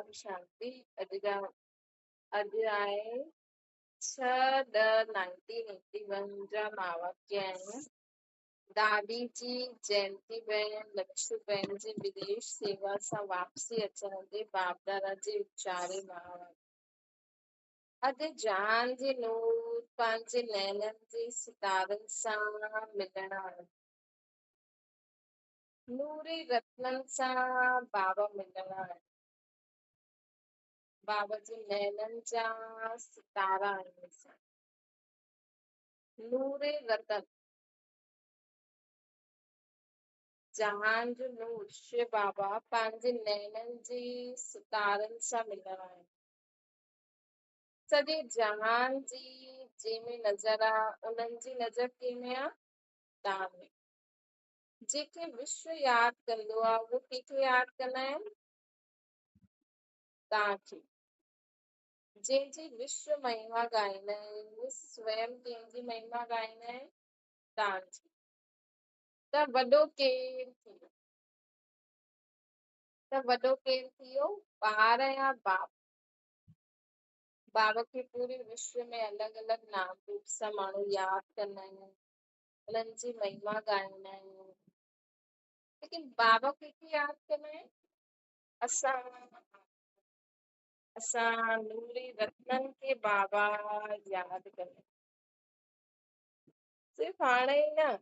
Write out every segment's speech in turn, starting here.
ओम शांति। अध्याय 6 द 1981 जा महावाक्य आहिनि। दादी जी जयंतीबेन लक्षूबेन जी विदेश सेवा सां वापसी अचण ते बापदादा जे उचारे महावाक्य। अॼु जान जी नूर पंहिंजे नैननि जी सितारनि सां मिलण आयो। नूरी रत्ननि सां बाबा मिलण आयो। बाबा जी नैननि जा सितारा आहिनि। नूरे रतन जहान जो नूर शिव बाबा पंहिंजे नैननि जी सितारनि सां मिलण आहिनि। सॼे जहान जी जंहिंमें नज़र आहे उन्हनि जी नज़र कंहिंमें आहे? तव्हां में। जेके विश्व यादि कंदो आहे उहो कंहिंखे यादि कंदा आहिनि? तव्हांखे। जंहिंजी विश्व महिमा ॻाईंदा आहिनि उहे स्वयं कंहिंजी महिमा ॻाईंदा आहिनि? तव्हांजी। त वॾो केरु थींदो? त वॾो केरु थी वियो? ॿार या बाप? बाबा खे पूरे विश्व में अलॻि अलॻि नाम रूप सां माण्हू यादि कंदा आहिनि, उन्हनि जी महिमा ॻाईंदा आहिनि, लेकिन बाबा कंहिंखे यादि कंदा आहिनि? असां नूरी रत्ननि खे बाबा यादि कंदा आहिनि। सिर्फ़ु हाणे ई न,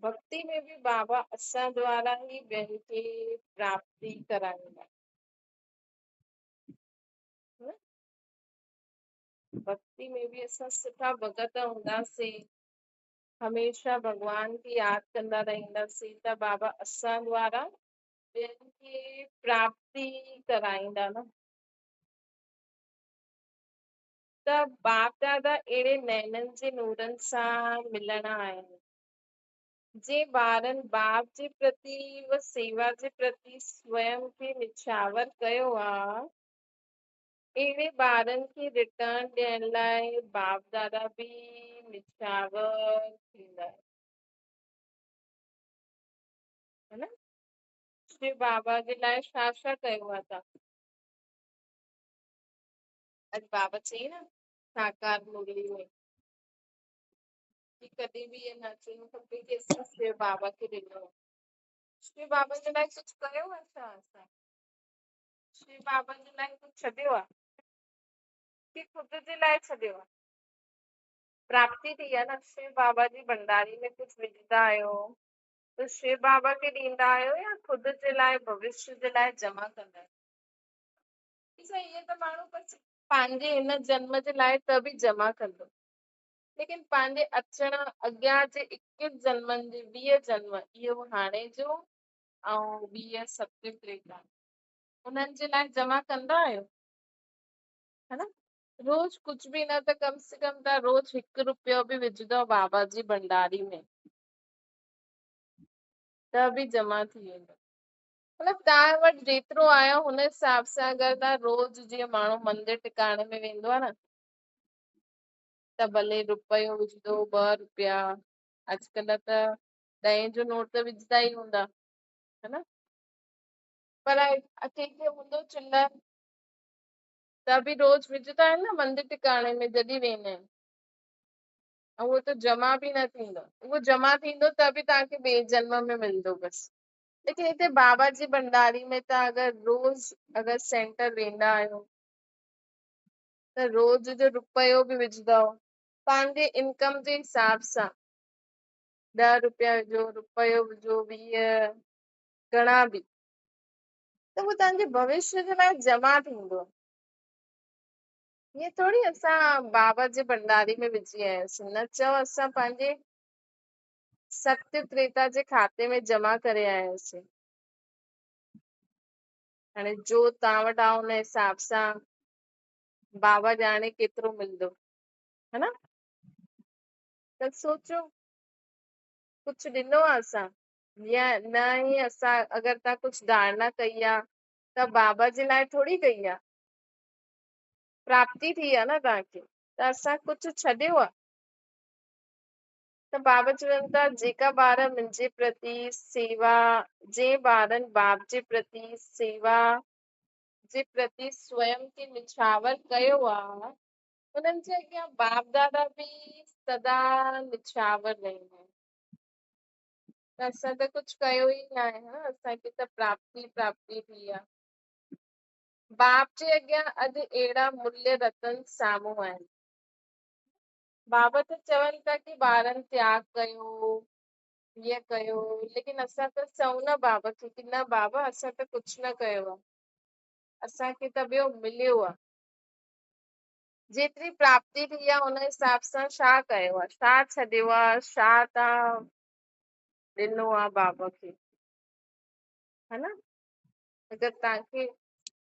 भक्ति में बि बाबा असां द्वारा ई ॿियनि खे प्राप्ति कराईंदा। भक्ति में भी असां सुठा भगत हूंदासीं, हमेशा भगवान की यादि कंदा रहंदासीं त बाबा असां द्वारा ॿियनि खे प्राप्ति कराईंदा न। त बाप दादा अहिड़े नैननि जे नूरनि सां मिलण आहिनि। जे ॿारनि बाप जे प्रति व सेवा जे प्रति स्वयं खे निछावर कयो आहे, अहिड़े ॿारनि खे रिटर्न ॾियण लाइ बाप दादा बि निछावर थींदा आहिनि। है न? शिव बाबा जे लाइ छा छा कयो आहे तव्हां? अॼु बाबा चई न साकार मुरली में कि कॾहिं बि इहे न चवणु खपे कि असां शिव बाबा खे ॾिनो। शिव बाबा जे लाइ कुझु कयो आहे छा असां? शिव बाबा जे लाइ कुझु छॾियो आहे कि ख़ुदि जे लाइ छॾियो आहे? प्राप्ति थी आहे न। शिव बाबा जी भंडारी में कुझु विझंदा आहियो त शिव बाबा खे ॾींदा आहियो या ख़ुदि जे लाइ भविष्य जे लाइ जमा कंदा आहियो? ईअं त माण्हू बसि पंहिंजे हिन जन्म जे लाइ त बि जमा कंदो, लेकिन पंहिंजे अचण अॻियां जे 21 जन्मनि जे 20 जन्म, इहो हाणे जो ऐं 20 सत्य त्रेता, उन्हनि जे लाइ जमा कंदा आहियो? है न? रोज कुछ भी न त कम से कम तव्हां रोज 1 रुपयो बि विझंदव बाबा जी भंडारी में त बि जमा थी वेंदो। मतलब तव्हां वटि जेतिरो आयो हुन हिसाब सां अगरि तव्हां रोज जीअं माण्हू मंदिर टिकाणे में वेंदो आहे न, त भले रुपयो विझंदो 2 रुपया, अॼुकल्ह त 10 जो नोट त विझंदा ई हूंदा, है न? पर कंहिंखे हूंदो चिल्लर त बि रोज विझंदा आहिनि न मंदिर टिकाणे में जॾहिं वेंदा आहिनि, ऐं उहो त जमा बि न थींदो। उहो जमा थींदो त बि तव्हांखे ॿिए जन्म में मिलंदो बसि। लेकिन हिते बाबा जी भंडारी में तव्हां अगरि सेंटर वेंदा आहियो त रोज जो रुपयो बि विझंदव पंहिंजे इनकम जे हिसाब सां, 10 रुपया विझो, रुपयो विझो, 20, घणा बि, त उहो तव्हांजे भविष्य जे लाइ जमा थींदो। ईअं थोरी असां बाबा जे भंडारी में विझी आयासीं, न चओ असां पंहिंजे सत्य त्रेता जे खाते में जमा करे आयासीं। हाणे जो तव्हां वटि आहे हुन हिसाब सां बाबा ॼाणे केतिरो मिलंदो, है न? त सोचो कुझु ॾिनो आहे असां या न? ई असां अगरि तव्हां कुझु धारणा कई आहे त बाबा जे लाइ थोरी कई आहे, प्राप्ति थी आहे न तव्हांखे, त असां कुझु छॾियो आहे? त बाबा चवनि था जेका ॿार मुंहिंजे प्रति सेवा, जे ॿारनि बाप जे प्रति सेवा जे प्रति स्वयं खे निछावर कयो आहे उन्हनि जे अॻियां बाप दादा बि सदा निछावर रहंदा आहिनि। त असां त कुझु कयो ई न आहे, हा असांखे त प्राप्ति प्राप्ति थी आहे। बाप जे अॻियां अॼु अहिड़ा मूल्य रतन साम्हूं आहिनि। बाबा त चवनि था की ॿारनि त्याग कयो, ईअं कयो, लेकिन असां त चऊं न बाबा खे की न बाबा असां त कुझु न कयो आहे, असांखे त ॿियो मिलियो आहे। जेतिरी प्राप्ति थी आहे उन हिसाब सां छा कयो आहे, छा छॾियो आहे, छा तव्हां ॾिनो आहे बाबा खे, है न। अगरि तव्हांखे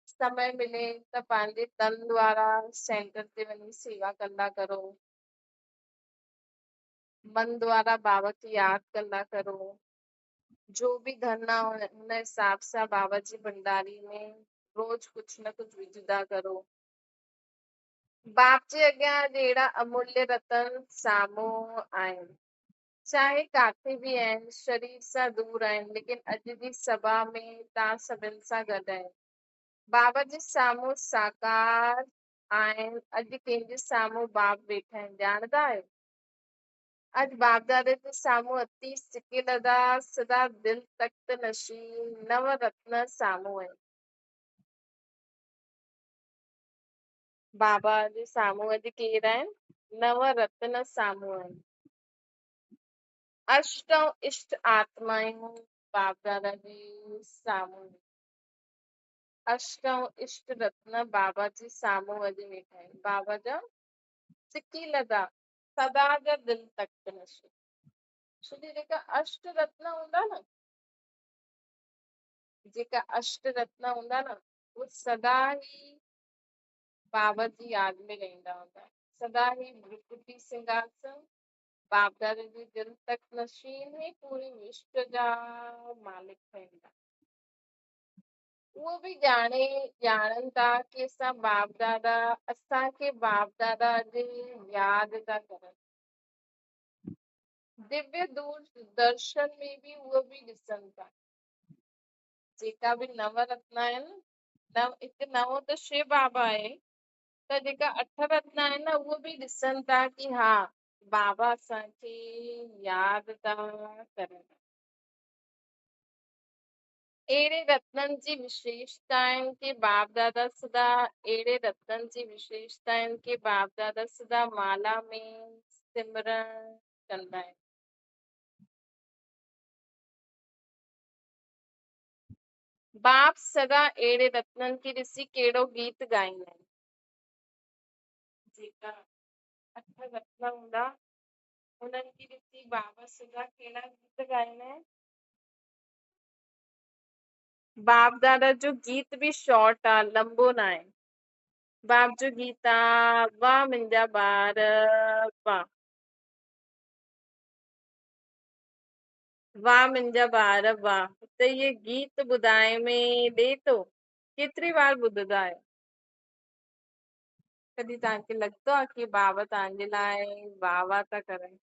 समय मिले त पंहिंजे तन द्वारा सेंटर ते वञी सेवा कंदा करो, मन द्वारा बाबा खे यादि कंदा करो, जो भी धन आहे हुन हिसाब सां बाबा जी भंडारी में रोज कुझु न कुझु विझंदा करो। बाप जे अॻियां अहिड़ा अमूल्य रतन साम्हूं आहिनि, चाहे काथे बि आहिनि, शरीर सां दूर आहिनि, लेकिन अॼु जी सभा में तव्हां सभिनि सां गॾु आहिनि। बाबा जे साम्हूं साकार आहिनि। अॼु कंहिंजे साम्हूं बाप वेठा आहिनि ॼाणंदा आहियो? अॼु बाप दादे जे साम्हूं अती सिकिलदा सदा दिल तख्त नशीन नव रत्न साम्हूं आहिनि। बाबा जे साम्हूं अॼु केरु आहिनि? नव रत्न साम्हूं आहिनि। अष्ट इष्ट आत्मायूं बाप दादा जे साम्हूं, अष्ट इष्ट रत्न बाबा जे साम्हूं अॼु वेठा आहिनि। बाबा जा सिकीलदा सदा जा दिल तख्त नशीन। छो जो जेका अष्ट रत्न हूंदा न, जेका अष्ट रत्न हूंदा न उहे सदा ई बाबा जी यादि में रहंदा हूंदा, सदा ही भ्रिकुटी सिंघासन बाप दादे जी दिल तख्त नशीन ही पूरे विश्व जा मालिक ठहींदा। उहो बि ॼाणनि था कि असां बाप दादा, असांखे बाप दादा अॼु यादि था करनि। दिव्य दूरदर्शन में बि उहो बि ॾिसनि था, जेका बि नव रत्न आहिनि, हिकु नवों त शिव बाबा आहे, त जेका अठ रत्न आहिनि न उहो बि ॾिसनि था कि हा बाबा असांखे यादि था करनि। अहिड़े रत्ननि जी विशेषता आहिनि कि बाप दादा सदा अहिड़े रत्ननि जी विशेषता आहिनि कि बाप दादा सदा माला में सिमरन कंदा आहिनि। बाप सदा अहिड़े रत्ननि खे ॾिसी कहिड़ो गीत ॻाईंदा आहिनि। जेका अठ रत्न हूंदा उन्हनि खे ॾिसी बाबा सदा कहिड़ा गीत ॻाईंदा आहिनि। बाप दादा जो गीत बि शॉर्ट आहे, लंबो न आहे। बाप जो गीत आहे, वाह मुंहिंजा ॿार वाह, वाह मुंहिंजा ॿार वाह। त इहे गीत ॿुधाए में ॾे थो, केतिरी बार ॿुधंदा आहियो? कॾहिं तव्हांखे लॻंदो आहे कि बाबा तव्हांजे लाइ वाह वाह था करनि?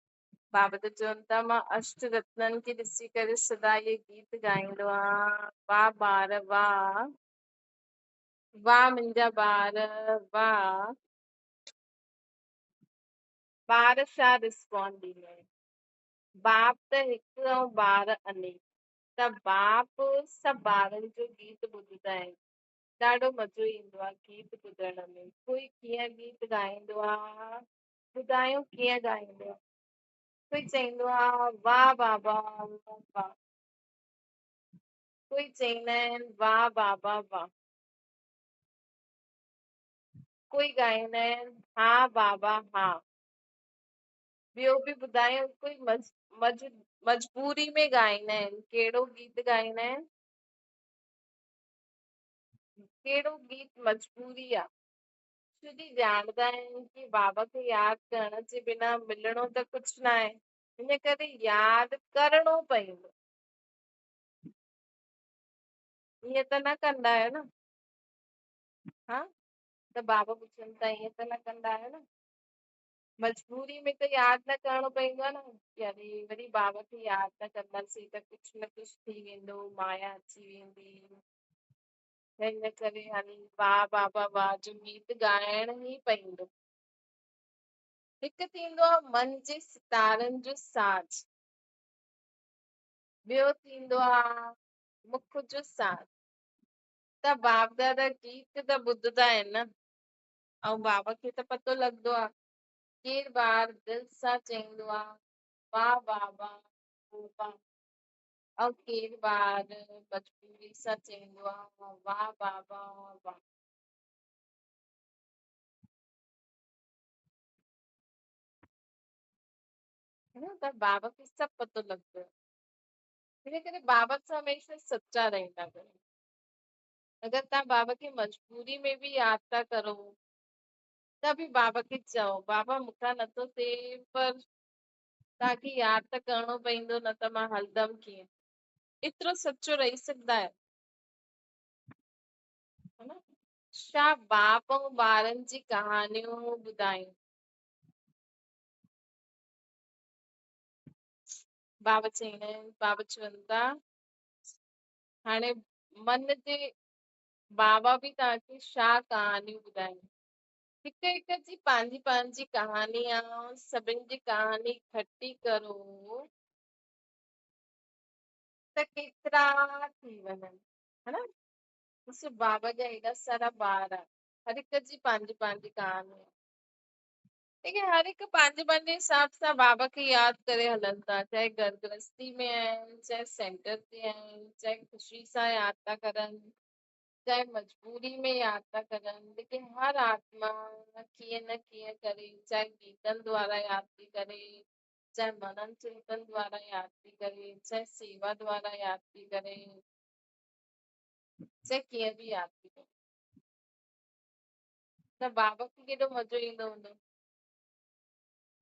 बाबा त चवनि था मां अष्ट रत्ननि खे ॾिसी करे सदा इहे गीत ॻाईंदो आहियां, वाह ॿार वाह, वाह मुंहिंजा ॿार वाह। ॿार छा रिस्पॉन्ड ॾींदा आहिनि? बाप त हिकु ऐं ॿार अनेक, त बाप सभु ॿारनि जो गीत ॿुधंदा आहिनि। ॾाढो मज़ो ईंदो आहे गीत ॿुधण में। कोई कीअं गीत ॻाईंदो आहे, ॿुधायो कीअं ॻाईंदो आहे? कोई चईंदो आहे वाह बाबा वाह, कोई चईंदा आहिनि वाह बाबा वाह, कोई ॻाईंदा आहिनि हा बाबा हा। ॿियो बि ॿुधायो, कोई मजबूरी में ॻाईंदा आहिनि। कहिड़ो गीत ॻाईंदा आहिनि? कहिड़ो गीत मजबूरी आहे? छो जी ॼाणंदा आहिनि कि बाबा खे यादि करण जे बिना मिलणो त कुझु न आहे, इन करे यादि करणो पवंदो। ईअं त न कंदा आहियो न? हा, त बाबा पुछनि था ईअं त न कंदा आहियो न? मजबूरी में त यादि न करणो पवंदो आहे न, कि अरे वरी बाबा खे यादि न कंदासीं त कुझु न कुझु थी वेंदो, माया अची वेंदी। त इन करे हाणे वाह बाबा वाह जो गीत ॻाइण ई पवंदो। हिकु थींदो आहे मन जे सितारनि जो साज़, ॿियो थींदो आहे मुख जो साज़। त बाप दादा गीत त ॿुधंदा आहिनि न, ऐं बाबा खे त पतो लॻंदो आहे। केर ॿार दिल सां चईंदो आहे वाह बाबा वाह, ऐं केर ॿार मजबूरी सां चईंदो आहे वाह बाबा वाह। है न, त बाबा खे सभु पतो लॻंदो आहे। इन करे बाबा सां हमेशह सच्चा रहंदा कयो। अगर तव्हां बाबा खे मजबूरी में बि याद था करो त बि बाबा खे चओ बाबा मूंखां नथो थिए, पर तव्हांखे याद त करणो पवंदो, न त मां हलदमि कीअं। एतिरो सचो रही सघंदा आहियो, है न। छा बाप ऐं ॿारनि जी कहानियूं ॿुधायूं। बाबा चईंदा आहिनि, बाबा चवनि था हाणे मन जे बाबा बि तव्हांखे छा कहानियूं ॿुधाइनि। हिक हिक जी पंहिंजी पंहिंजी कहानी आहे, सभिनि जी कहानी इकठी करो त केतिरा थी वञनि, है न। ॾिसो बाबा जा एॾा सारा ॿार आहे, हर हिक जी पंहिंजी पंहिंजी कहानी आहे। लेकिन हर हिकु पंहिंजे पंहिंजे हिसाब सां बाबा खे यादि करे हलनि था, चाहे घर गृहस्थी में आहिनि, चाहे सेंटर ते आहिनि, चाहे ख़ुशी सां यादि था करनि, चाहे मजबूरी में यादि था करनि, लेकिन हर आत्मा कीअं न कीअं करे, चाहे गीतनि द्वारा यादि थी करे, चाहे मनन चिंतन द्वारा यादि थी करे, चाहे सेवा द्वारा यादि थी करे, चाहे कीअं बि यादि थी करे। त बाबा खे केॾो मज़ो ईंदो हूंदो।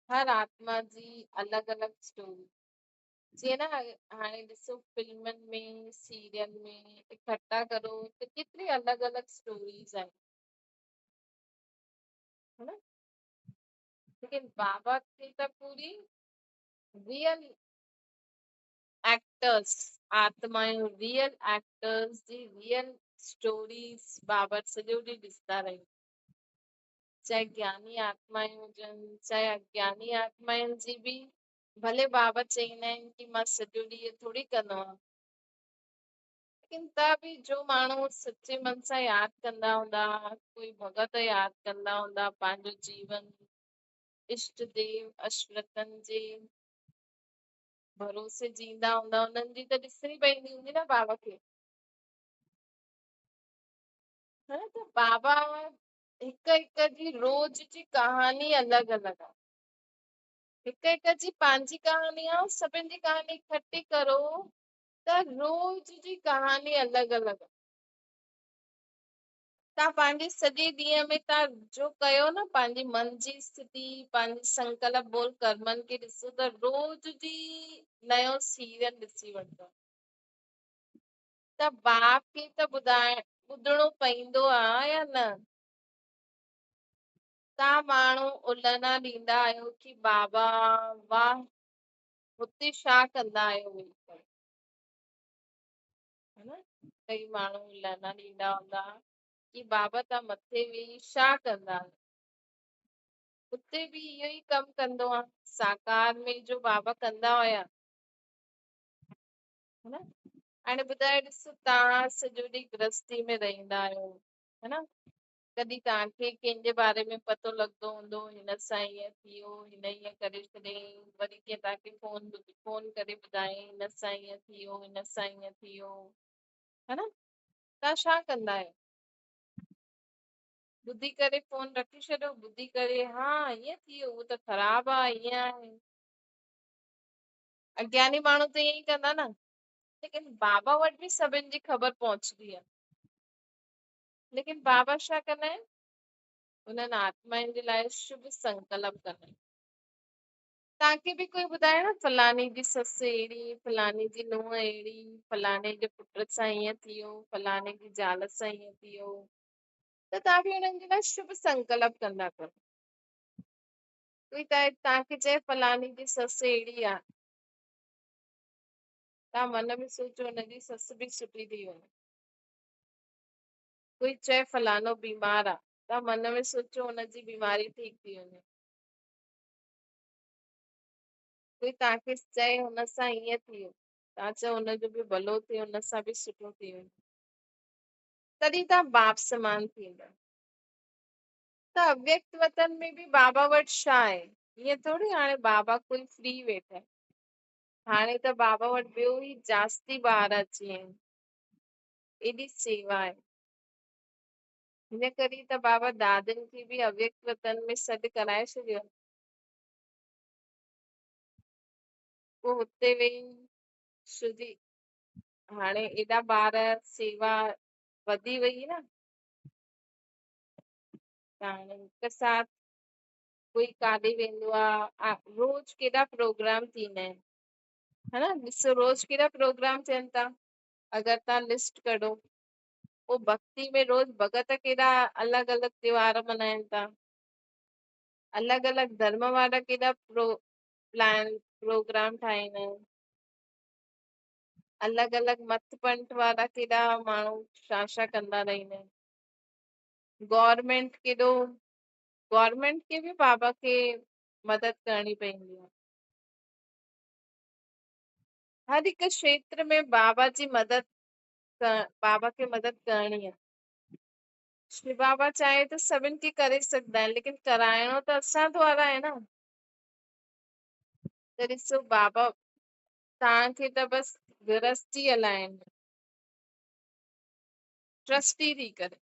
हर आत्मा जी अलॻि अलॻि स्टोरी, जीअं न हाणे ॾिसो फिल्मनि में सीरियल में इकट्ठा करो त केतिरी अलॻि अलॻि स्टोरीज़ आहिनि, है न। लेकिन बाबा खे त पूरी रियल एक्टर्स, आत्मायूं रियल एक्टर्स जी रियल स्टोरीज बाबा सॼो ॾींहुं ॾिसंदा रहियूं। चाहे ज्ञानी आत्माएं हुजनि, चाहे अज्ञानी आत्माउनि जी बि, भले बाबा चईंदा आहिनि कि मां सॼो ॾींहुं थोड़ी कंदो आहियां, लेकिन त बि जो माण्हू सचे मन सां यादि कंदा हूंदा, कोई भॻत यादि कंदा हूंदा, पंहिंजो जीवन इष्ट देव अशरतन जे भरोसे जींदा हूंदा, उन्हनि जी त ॾिसणी पवंदी हूंदी न बाबा खे, है न। त बाबा हिक हिक जी रोज जी कहानी अलॻि अलॻि आहे, हिक हिक जी पंहिंजी कहानी आहे, सभिनि जी कहानी इकठी करो त रोज जी कहानी अलॻि अलॻि आहे। तव्हां पंहिंजे सॼे ॾींहं में तव्हां जो कयो न, पंहिंजी मन जी स्थिति, पंहिंजी संकल्प बोल कर्मनि खे ॾिसो त रोज जी नयो सीरियल ॾिसी वठंदो। त बाप खे त ॿुधणो पवंदो आहे या न। तव्हां माण्हू उलना ॾींदा आहियो कि बाबा वाह हुते छा कंदा आहियो वेही करे, है न। कई माण्हू उलना ॾींदा हूंदा कि बाबा तव्हां मथे वेही छा कंदा आहियो, उते बि इहो ई कमु कंदो आहे, साकार में जो बाबा कंदा हुया, है न। हाणे ॿुधाए ॾिसो तव्हां सॼो ॾींहुं गृहस्थी में रहंदा आहियो, है न। कॾहिं तव्हांखे कंहिंजे बारे में पतो लॻंदो हूंदो हिन सां ईअं थी वियो, हिन ईअं करे छॾियईं, वरी कंहिं तव्हांखे फोन करे ॿुधाए हिन सां ईअं थी वियो, हिन सां ईअं थी वियो, है न। तव्हां छा कंदा आहियो, ॿुधी करे फोन रखी छॾियो, ॿुधी करे हा ईअं थी वियो, उहो त ख़राबु आहे, ईअं आहे। अज्ञानी माण्हू त ईअं ई कंदा न, लेकिन बाबा वटि बि सभिनि जी ख़बर पहुचंदी आहे। लेकिन बाबा छा कंदा आहिनि, उन्हनि आत्माउनि जे लाइ शुभ संकल्प कंदा आहिनि। तव्हांखे बि कोई ॿुधाए न फलानी जी ससु अहिड़ी, फलानी जी नुंहुं अहिड़ी, फलाणे जे पुट सां ईअं थी वियो, फलाणे जी ज़ाल सां ईअं थी वियो, त तव्हां बि हुननि जे लाइ शुभ संकल्प कंदा कयो। कोई तव्हांखे चए फलानी जी ससु अहिड़ी आहे, तव्हां मन में सोचो हुनजी ससु बि सुठी थी वञे, कोई चए फलानो बीमार आहे, तव्हां मन में सोचो हुनजी बीमारी ठीक थी वञे। कोई तव्हांखे चए हुन सां ईअं थी वियो, तव्हां चओ हुनजो बि भलो थिए, हुन सां बि सुठो थी वञे, तॾहिं तव्हां बाप समान थींदा। त अव्यक्त वतन में बि बाबा वटि छा आहे? ईअं थोड़ी हाणे बाबा कोई फ्री वेठा आहे। हाणे त बाबा वटि ॿियो ई जास्ती ॿार अची विया आहिनि, एॾी सेवा आहे। हिन करे त बाबा दादनि खे बि अव्यक्त वतन में सॾु कराए छॾियो। पोइ हुते वेही शुजी हाणे एॾा ॿार, सेवा वधी वई न, त हाणे हिक साथ कोई काॾे वेंदो आहे, रोज केॾा प्रोग्राम थींदा आहिनि, है ना। ॾिसो रोज केॾा प्रोग्राम थियनि था, अगरि तव्हां लिस्ट कढो। पोइ भक्ति में रोज भगत केॾा अलॻि अलॻि त्योहार मल्हाइनि था, अलॻि अलॻि धर्म वारा केॾा प्रोग्राम ठाहींदा आहिनि, अलॻि अलॻि मत पंथ वारा केॾा माण्हू छा छा कंदा रहंदा आहिनि। गवर्नमेंट खे बि बाबा खे मदद करणी पवंदी आहे। हर हिकु क्षेत्र में बाबा जी मदद बाबा खे मदद करणी आहे। शिव बाबा चाहे तो सभिनि खे करे सघंदा आहिनि, लेकिन कराइणो त असां द्वारा आहे न। त ॾिसो बाबा तव्हांखे त बस गृहस्थी हलाइणी, ट्रस्टी थी करे,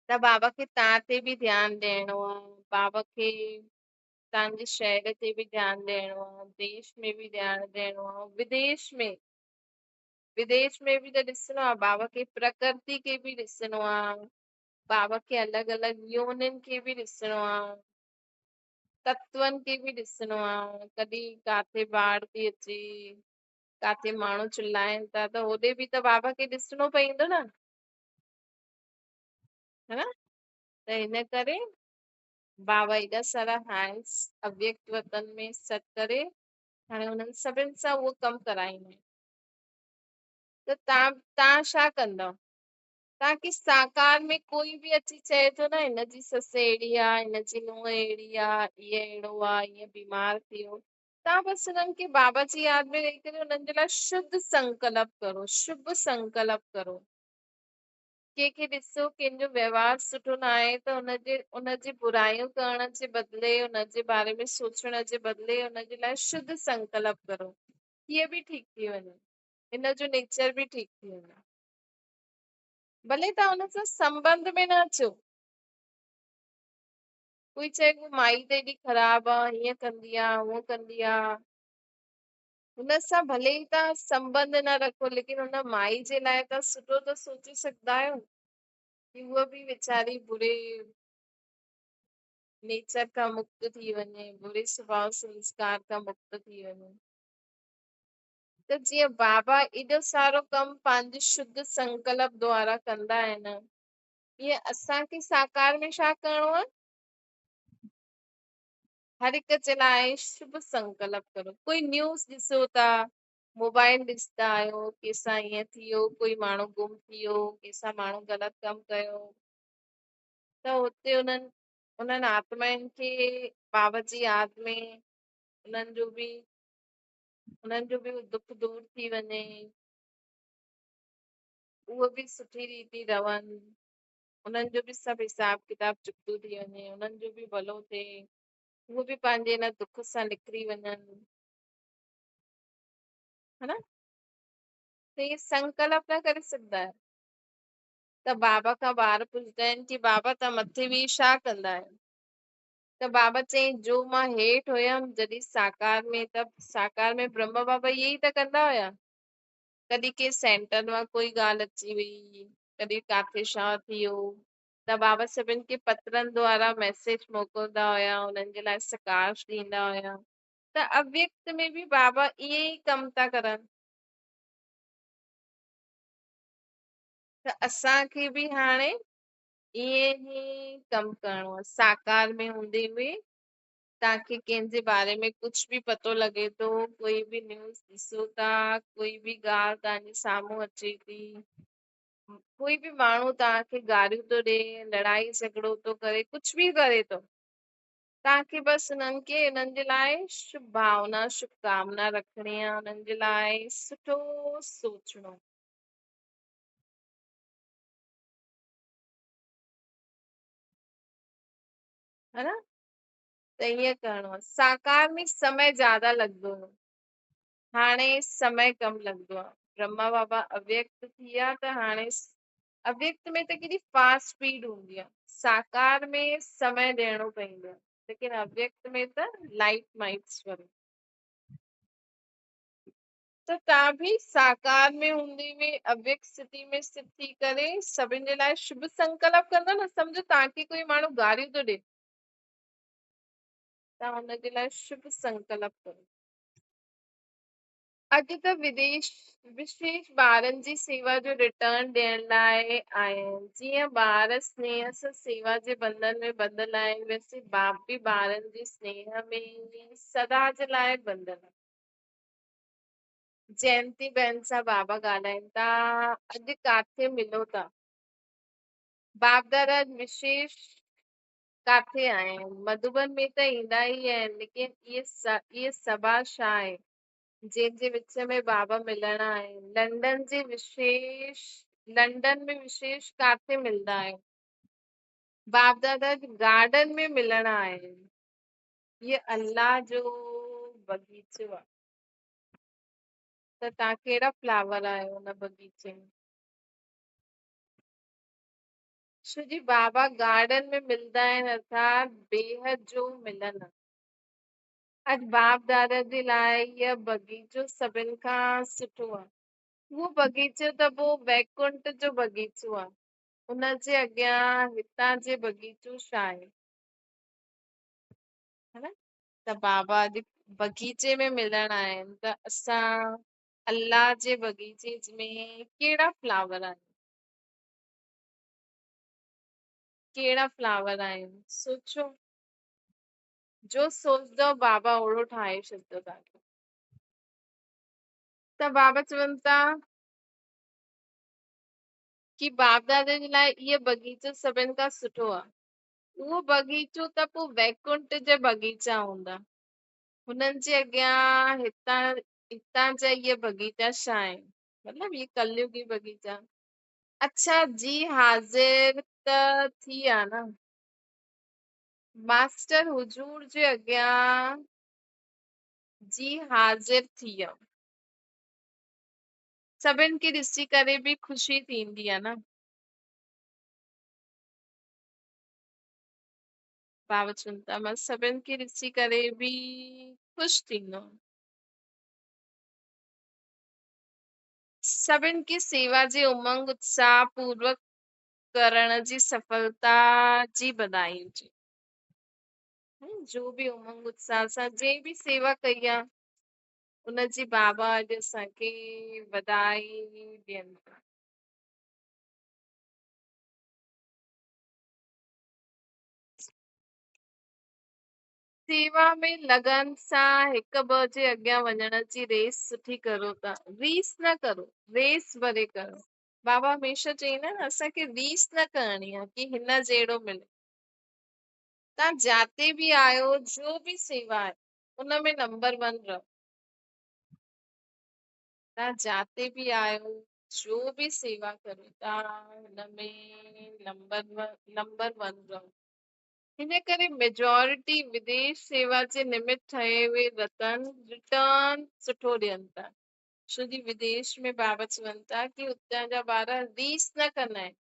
त बाबा खे तव्हां ते बि ध्यानु ॾियणो आहे, बाबा खे तव्हांजे शहर ते बि ध्यानु ॾियणो आहे, देश में बि ध्यानु ॾियणो आहे, विदेश में बि त ॾिसणो आहे। बाबा खे प्रकृति खे बि ॾिसणो आहे, बाबा खे अलॻि अलॻि योनिनि खे बि ॾिसणो आहे, तत्वनि खे बि ॾिसणो आहे। कॾहिं काथे बाढ़ थी अचे, काथे माण्हू चिल्लाइनि था, त होॾे बि त बाबा खे ॾिसणो पवंदो न, है ना। त हिन करे बाबा एॾा सारा हैंड्स अव्यक्त वतन में सेट करे हाणे हुननि सभिनि सां उहो कमु कराईंदा आहिनि। त तव्हां छा कंदव? तव्हांखे साकार में कोई बि अची चए थो न हिनजी ससु अहिड़ी आहे, हिनजी नुंहुं अहिड़ी आहे, ईअं अहिड़ो आहे, ईअं बीमार थी वियो, तव्हां बसि हुननि खे बाबा जी यादि में वेही करे हुननि जे लाइ शुद्ध संकल्प करो, शुभ संकल्प करो। कंहिंखे ॾिसो कंहिंजो व्यवहार सुठो न आहे त हुनजी बुराइयूं करण जे बदिले, हुनजे बारे में सोचण जे बदिले हुनजे लाइ शुद्ध संकल्प करो, हीअ बि ठीक थी वञे, हिनजो नेचर बि ठीक थी वञे। भले तव्हां हुन सां संबंध में न अचो, कोई चए माई त एॾी ख़राब आहे, हीअं कंदी आहे, हूअं कंदी आहे, हुन सां भले ई तव्हां संबंध न रखो, लेकिन हुन माई जे लाइ तव्हां सुठो त सोचे सघंदा आहियो कि उहा बि वीचारी बुरे नेचर खां मुक्त थी वञे, बुरे स्वभाव संस्कार खां मुक्त थी वञे। त जीअं बाबा एॾो सारो कमु पंहिंजे शुद्ध संकल्प द्वारा कंदा आहिनि, ईअं असांखे साकार में छा करिणो आहे? हर हिक जे लाइ शुभ संकल्प करो। कोई न्यूज़ ॾिसो था, मोबाइल ॾिसंदा आहियो, कंहिंसां ईअं थी वियो, कोई माण्हू गुम थी वियो, कंहिंसां माण्हू ग़लति कमु कयो, त हुते उन्हनि आत्माउनि खे बाबा जी यादि में उन्हनि जो बि दुख दूर थी वञे, उहो बि सुठी रीति रहनि, उन्हनि जो बि सभु हिसाब किताब चुकतो थी वञे, उन्हनि जो बि भलो थिए, उहो बि पंहिंजे हिन दुख सां निकिरी वञनि, है ना। त इहे संकल्प न करे सघंदा आहियो। त बाबा खां ॿार पुछंदा आहिनि कि बाबा तव्हां मथे वेही छा कंदा आहियो? त बाबा चई जो मां हेठि हुयमि जॾहिं साकार में ब्रह्म बाबा इहे ई त कंदा हुया। कॾहिं के सेंटर मां कोई ॻाल्हि अची वई, कॾहिं काथे छा थी वियो, त बाबा सभिनि खे पत्रनि द्वारा मैसेज मोकिलंदा हुया, हुननि जे लाइ सकाश ॾींदा हुया। त अव्यक्त में बि बाबा इहे ई कम था करनि। त असांखे बि हाणे ईअं ई कमु करिणो आहे। साकार में हूंदे हुए तव्हांखे कंहिंजे बारे में कुझु बि पतो लॻे थो, कोई बि न्यूज़ ॾिसो था, कोई बि ॻाल्हि तव्हांजे साम्हूं अचे थी, कोई बि माण्हू तव्हांखे गारियूं थो ॾे, लड़ाई झगड़ो थो करे, कुछ बि करे थो, तव्हांखे बस उन्हनि खे उन्हनि जे लाइ शुभ भावना शुभकामना रखणी आहे, उन्हनि जे लाइ सुठो सोचणो, है ना। त ईअं करिणो आहे। साकार में समय ज्यादा लॻंदो हो, हाणे समय कम लॻंदो आहे। ब्रह्मा बाबा अव्यक्त थी विया त हाणे अव्यक्त में त केॾी फास्ट स्पीड हूंदी आहे, साकार में समय ॾियणो पवंदो आहे, लेकिन अव्यक्त में त लाइट माइट स्वरूप। त तव्हां बि साकार में हूंदे हुए अव्यक्त स्थिति में स्थित थी करे सभिनि जे लाइ शुभ संकल्प कंदा न। सम्झो तव्हांखे कोई माण्हू गारियूं थो ॾे, तव्हां हुनजे लाइ शुभ संकल्प करो। अॼु त विदेश विशेष ॿारनि जी सेवा जो रिटर्न ॾियण लाइ आया आहिनि। जीअं ॿार स्नेह सां सेवा जे बंधन में ॿधल आहिनि, वैसे बाप बि ॿारनि जे स्नेह में सदा जे लाइ ॿधल आहे। जयंती बहन सां बाबा ॻाल्हाइनि था, अॼु काथे मिलो था? बाप दादा विशेष काथे आया आहिनि? मधुबन में त ईंदा ई आहिनि, लेकिन इहे सभा छा आहे जंहिंजे विच में बाबा मिलण आहिनि? लंडन में विशेष काथे मिलंदा आहिनि? बाप दादा गार्डन में मिलण आहिनि। ये अल्लाह जो बगीचो आहे, त तव्हां कहिड़ा फ्लावर आहियो हुन बगीचे में? छो जी बाबा गार्डन में मिलंदा आहिनि, अर्थात बेहद जो मिलन आहे। अॼु बाप दादा जे लाइ इह बगीचो सभिनि खां सुठो आहे। उहो बगीचो त पोइ वैकुंठ जो बगीचो आहे, उनजे अॻियां हितां जे बगीचो छा आहे, है ना। त बाबा अॼु बगीचे में मिलण आहिनि, त असां अल्लाह जे बगीचे में कहिड़ा फ्लावर आहिनि, कहिड़ा फ्लावर आहिनि? सोचो, जो सोचदव बाबा ओड़ो ठाहे छॾंदो तव्हांखे। त बाबा चवनि था कि बाप दादा जे लाइ इहो बगीचो सभिनि खां सुठो आहे। उहो बगीचो त पोइ वैकुंठ जे बगीचा हूंदा, हुननि जे अॻियां हितां जा इहे बगीचा छा आहिनि? मतलब ये कलयुगी बगीचा। अच्छा जी हाज़िर त थी आहे न, मास्टर हुजूर जे अॻियां जी हाज़िर थी वियो, सभिनि खे ॾिसी करे बि ख़ुशी थींदी आहे न। बाबा चवनि था मां सभिनि खे ॾिसी करे बि ख़ुशि थींदो, सभिनि खे सेवा जे उमंग उत्साह पूर्वक करण जी सफलता जी बधाई हुजे। जो बि उमंग उत्साह सां जंहिं बि सेवा कई आहे, उनजी बाबा अॼु असांखे बधाई ॾियनि था। सेवा में लगन सां हिक ॿ जे अॻियां वञण जी रेस सुठी करो था, रीस न करो, रेस भरे करो। बाबा हमेशह चईंदा आहिनि असांखे रीस न करणी आहे कि हिन जहिड़ो मिले। तव्हां जाते बि आहियो, जो बि सेवा आहे उनमें नंबर 1 रहो। तव्हां जाते बि आहियो, जो बि सेवा करो था हुनमें नंबर 1 रहो। हिन करे मेजॉरिटी विदेश सेवा जे निमित ठहे उहे रतन रिटर्न सुठो ॾियनि था। छो जी विदेश में बाबा चवनि था कि उतां जा ॿार रीस न कंदा आहिनि,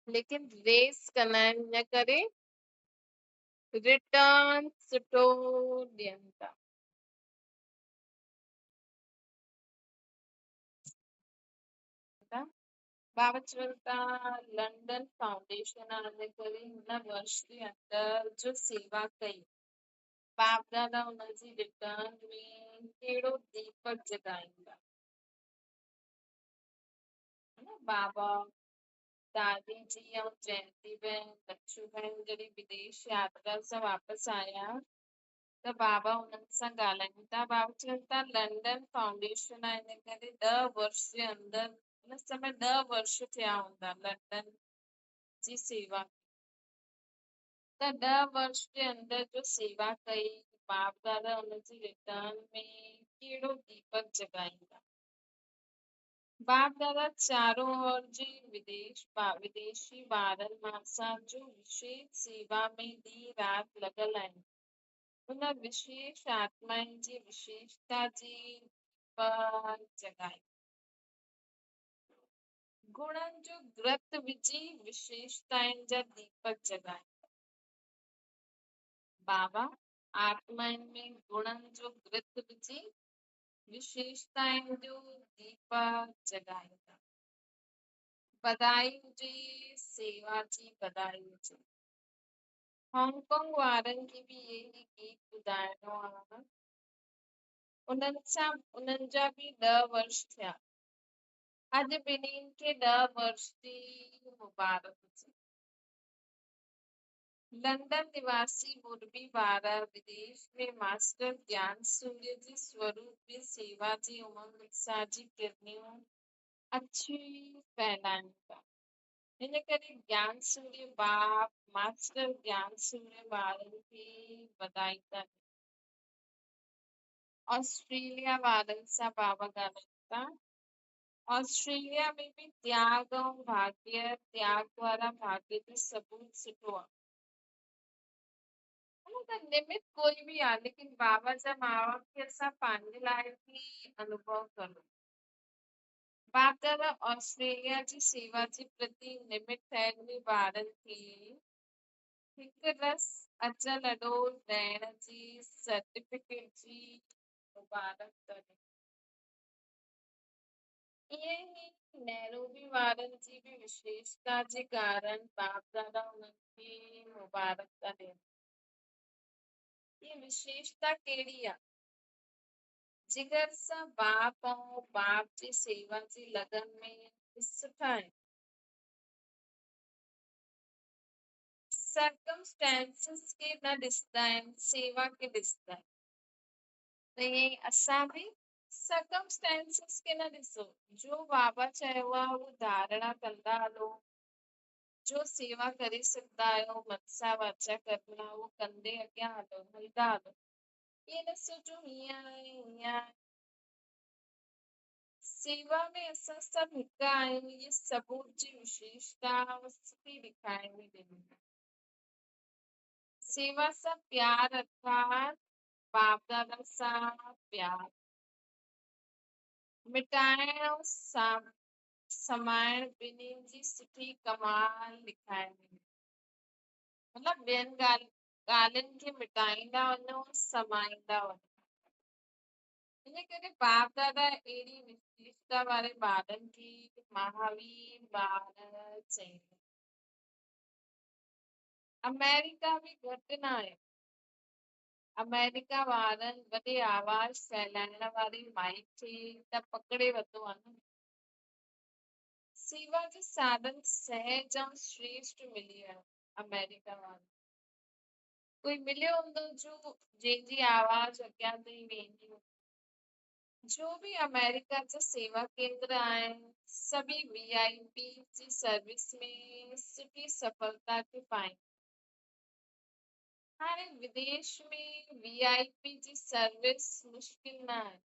लेकिन रेस कंदा आहिनि, हिन करे रिटर्न सुठो ॾियनि था। बाबा चवनि था लंडन फाउंडेशन आहे, करे हिन वर्ष जे अंदर जो सेवा कई, बाप दादा हुनजी रिटर्न में कहिड़ो दीपक जगाईंदा, है न। बाबा दादी जी ऐं जयंती बहन लच्छू बहन जॾहिं विदेश यात्रा सां वापसि आया त बाबा हुननि सां ॻाल्हाइनि था। बाबा चवनि था लंडन फाउंडेशन आहे, हिन करे 10 वर्ष जे अंदर हुन समय 10 वर्ष थिया हूंदा लंडन जी सेवा। त 10 वर्ष जे अंदर जो सेवा कई बाप दादा हुनजी रिटर्न में कहिड़ो दीपक जगाईंदा? बाप दादा चारों ओर जे विदेशी ॿारनि मां जो विशेष सेवा में ॾींहुं राति लॻल आहिनि उन विशेष आत्माउनि जी विशेषता जी दीपक जगाई। गुणनि जो घृत विझी विशेषताउनि जा दीपक जगाए। बाबा आत्माउनि में गुणनि जो घृत विझी विशेषताउनि जो दीपक जगाईंदा। बधाई हुजे, सेवा जी बधाई हुजे। हांगकांग वारनि खे बि यही गीत ॿुधाइणो आहे। उन्हनि जा बि 10 वर्ष थिया। अॼु ॿिन्हिनि खे 10 वर्ष जी मुबारक हुजे। लंदन निवासी मुरबी वारा विदेश में मास्टर ज्ञान सूर्य जी स्वरूप में सेवा जी उमंग उत्साह जी किरणियूं अच्छी फैलाइनि था। हिन करे ज्ञान सूर्य बाप मास्टर ज्ञान सूर्य वारनि खे बधाई था। ऑस्ट्रेलिया वारनि सां बाबा ॻाल्हाइनि था। ऑस्ट्रेलिया में भी त्याग ऐं भाग्य त्याग वारा भाग्य जो सबूत सुठो आहे। त निमित कोई भी आहे लेकिन बाबा जा माउ बाप खे असां पंहिंजे लाइ बि अनुभव करूं। बाप दादा ऑस्ट्रेलिया जी सेवा जे प्रति निमित ठहियल ॿारनि खे हिकु रस अचल अॾो ॾियण जी सर्टिफिकेट जी मुबारक करे। ईअं ई नैरोबी वारनि जी भी विशेषता जे कारण बाप दादा उन्हनि खे मुबारक था ॾियनि। ये विशेषता कहिड़ी आहे? जिगर सां बाप ऐं बाप जी सेवा जी लगन में सुठा आहिनि। सर्कमस्टेंसेस खे न ॾिसंदा आहिनि सेवा खे ॾिसंदा आहिनि। त ईअं ई असां बि सर्कमस्टेंसेस खे न ॾिसो जो बाबा चयो आहे उहो धारणा कंदा हलो। जो सेवा करे सघंदा आहियो मन सां वाचा कर्म उहो कंदे अॻियां हलो हलंदा हलो। ये न सोचो हीअं आहे हीअं आहे। सेवा में असां सभु हिकु आहियूं ये सबूत जी विशेषता सुठी ॾेखारणी ॾिनी। सेवा सां प्यार अर्थात बाप दादा सां प्यार मिटाइण ऐं समाइण ॿिन्हिनि जी सुठी कमाल ॾेखारणी। मतलब ॿियनि ॻाल्हियुनि खे मिटाईंदा वञो समाईंदा वञो। इन करे बाप दादा अहिड़ी विशेषता वारे ॿारनि खे महावीर ॿार चईंदा। अमेरिका में घटि न आहे। अमेरिका वारनि वॾे आवाज़ फैलाइण वारी माइक खे त पकड़े वरितो आहे न। सेवा जो साधन सहज ऐं श्रेष्ठ मिली आहे अमेरिका वारनि। कोई मिलियो हूंदो जो जंहिंजी आवाज़ अॻियां ताईं वेंदी हूंदी। जो भी अमेरिका जा सेवा केंद्र आहिनि सभी VIP जी सर्विस में सुठी सफलता थी पाइनि। हाणे विदेश में VIP जी सर्विस मुश्किल न आहे।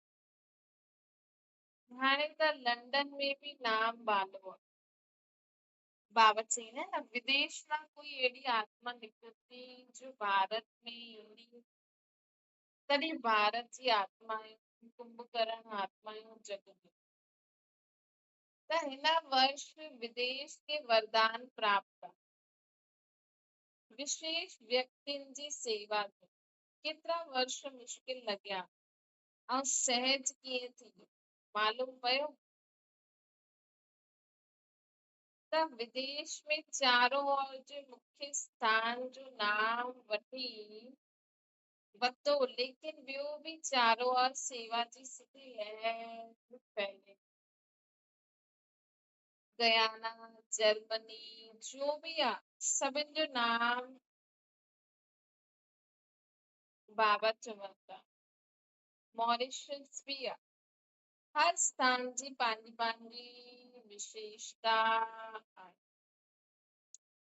हाणे त लंडन में भी नाम बालो आहे। बाबा चईंदा आहिनि न विदेश मां कोई अहिड़ी आत्मा निकिरंदी जो भारत में ईंदी तॾहिं भारत जी आत्माऊं कुंभकर्ण आत्माऊं जगंदियूं। त हिन वर्ष विदेश के वरदान प्राप्त आहे। विशेष व्यक्तियुनि जी सेवा कई। केतिरा वर्ष मुश्किल लॻिया ऐं सहज कीअं थी वियो मालूम पियो। त विदेश में चारों ओर जे मुख्य स्थान जो नाम वरितो लेकिन ॿियो भी चारों ओर सेवा जी सुठी लहर फैले। गयाना जर्मनी जो भी आहे सभिनि जो नाम बाबा चवनि था। मॉरिशस भी आहे। हर स्थान जी पंहिंजी पंहिंजी विशेषता आहे।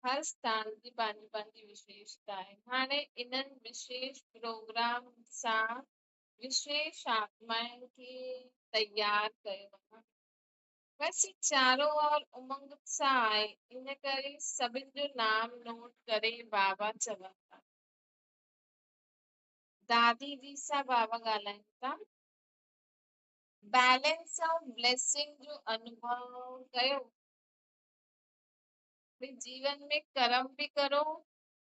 हर स्थान जी पंहिंजी पंहिंजी विशेषता आहे। हाणे इन्हनि विशेष प्रोग्राम सां विशेष आत्माउनि खे तैयार कयो आहे। बस चारों ओर उमंग सां आहे, इन करे सभिनि जो नाम नोट करे बाबा चवनि था। दादी जी सां बाबा ॻाल्हाइनि था। बैलेंस ऐं ब्लेसिंग जो अनुभव कयो। भई जीवन में कर्म भी करो